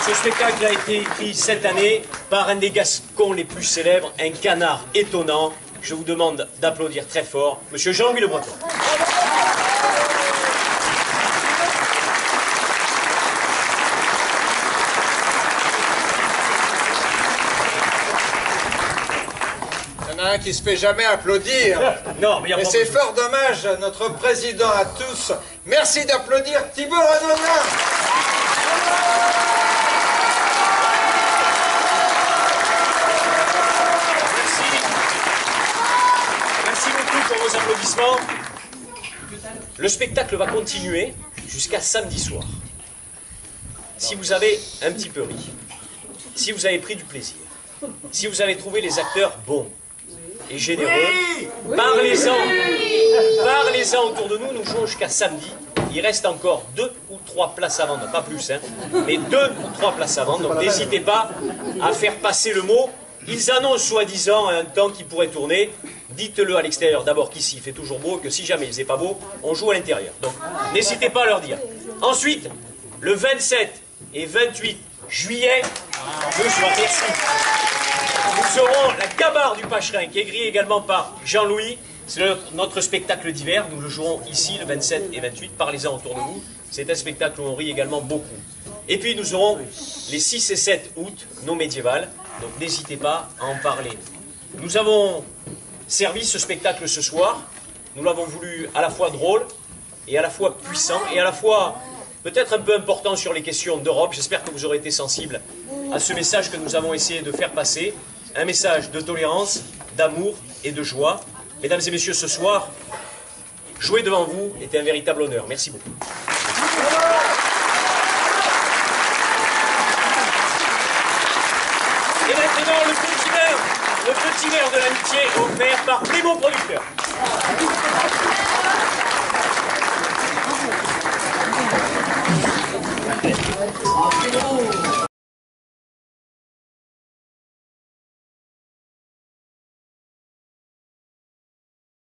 Ce spectacle a été écrit cette année par un des Gascons les plus célèbres, un canard étonnant. Je vous demande d'applaudir très fort Monsieur Jean-Louis Le Breton. Il y en a un qui se fait jamais applaudir. Non, mais et c'est fort dommage, notre président à tous. Merci d'applaudir Thibaut Renonat. Merci beaucoup pour vos applaudissements. Le spectacle va continuer jusqu'à samedi soir. Si vous avez un petit peu ri, si vous avez pris du plaisir, si vous avez trouvé les acteurs bons et généreux, parlez-en. Parlez-en autour de nous, nous jouons jusqu'à samedi. Il reste encore 2 ou 3 places à vendre, pas plus, hein, mais 2 ou 3 places à vendre. Donc n'hésitez pas à faire passer le mot. Ils annoncent soi-disant un temps qui pourrait tourner. Dites-le à l'extérieur d'abord qu'ici il fait toujours beau, que si jamais il faisait pas beau, on joue à l'intérieur. Donc n'hésitez pas à leur dire. Ensuite, le 27 et 28 juillet, merci. Nous aurons la Gabarre du Pacherin, qui est grillée également par Jean-Louis. C'est notre spectacle d'hiver. Nous le jouerons ici le 27 et 28. Parlez-en autour de vous. C'est un spectacle où on rit également beaucoup. Et puis nous aurons les 6 et 7 août, nos médiévales. Donc n'hésitez pas à en parler. Nous avons servi ce spectacle ce soir. Nous l'avons voulu à la fois drôle et à la fois puissant et à la fois peut-être un peu important sur les questions d'Europe. J'espère que vous aurez été sensibles à ce message que nous avons essayé de faire passer. Un message de tolérance, d'amour et de joie. Mesdames et messieurs, ce soir, jouer devant vous était un véritable honneur. Merci beaucoup. Et maintenant, le petit verre de l'amitié offert par Primo Producteur. Oh,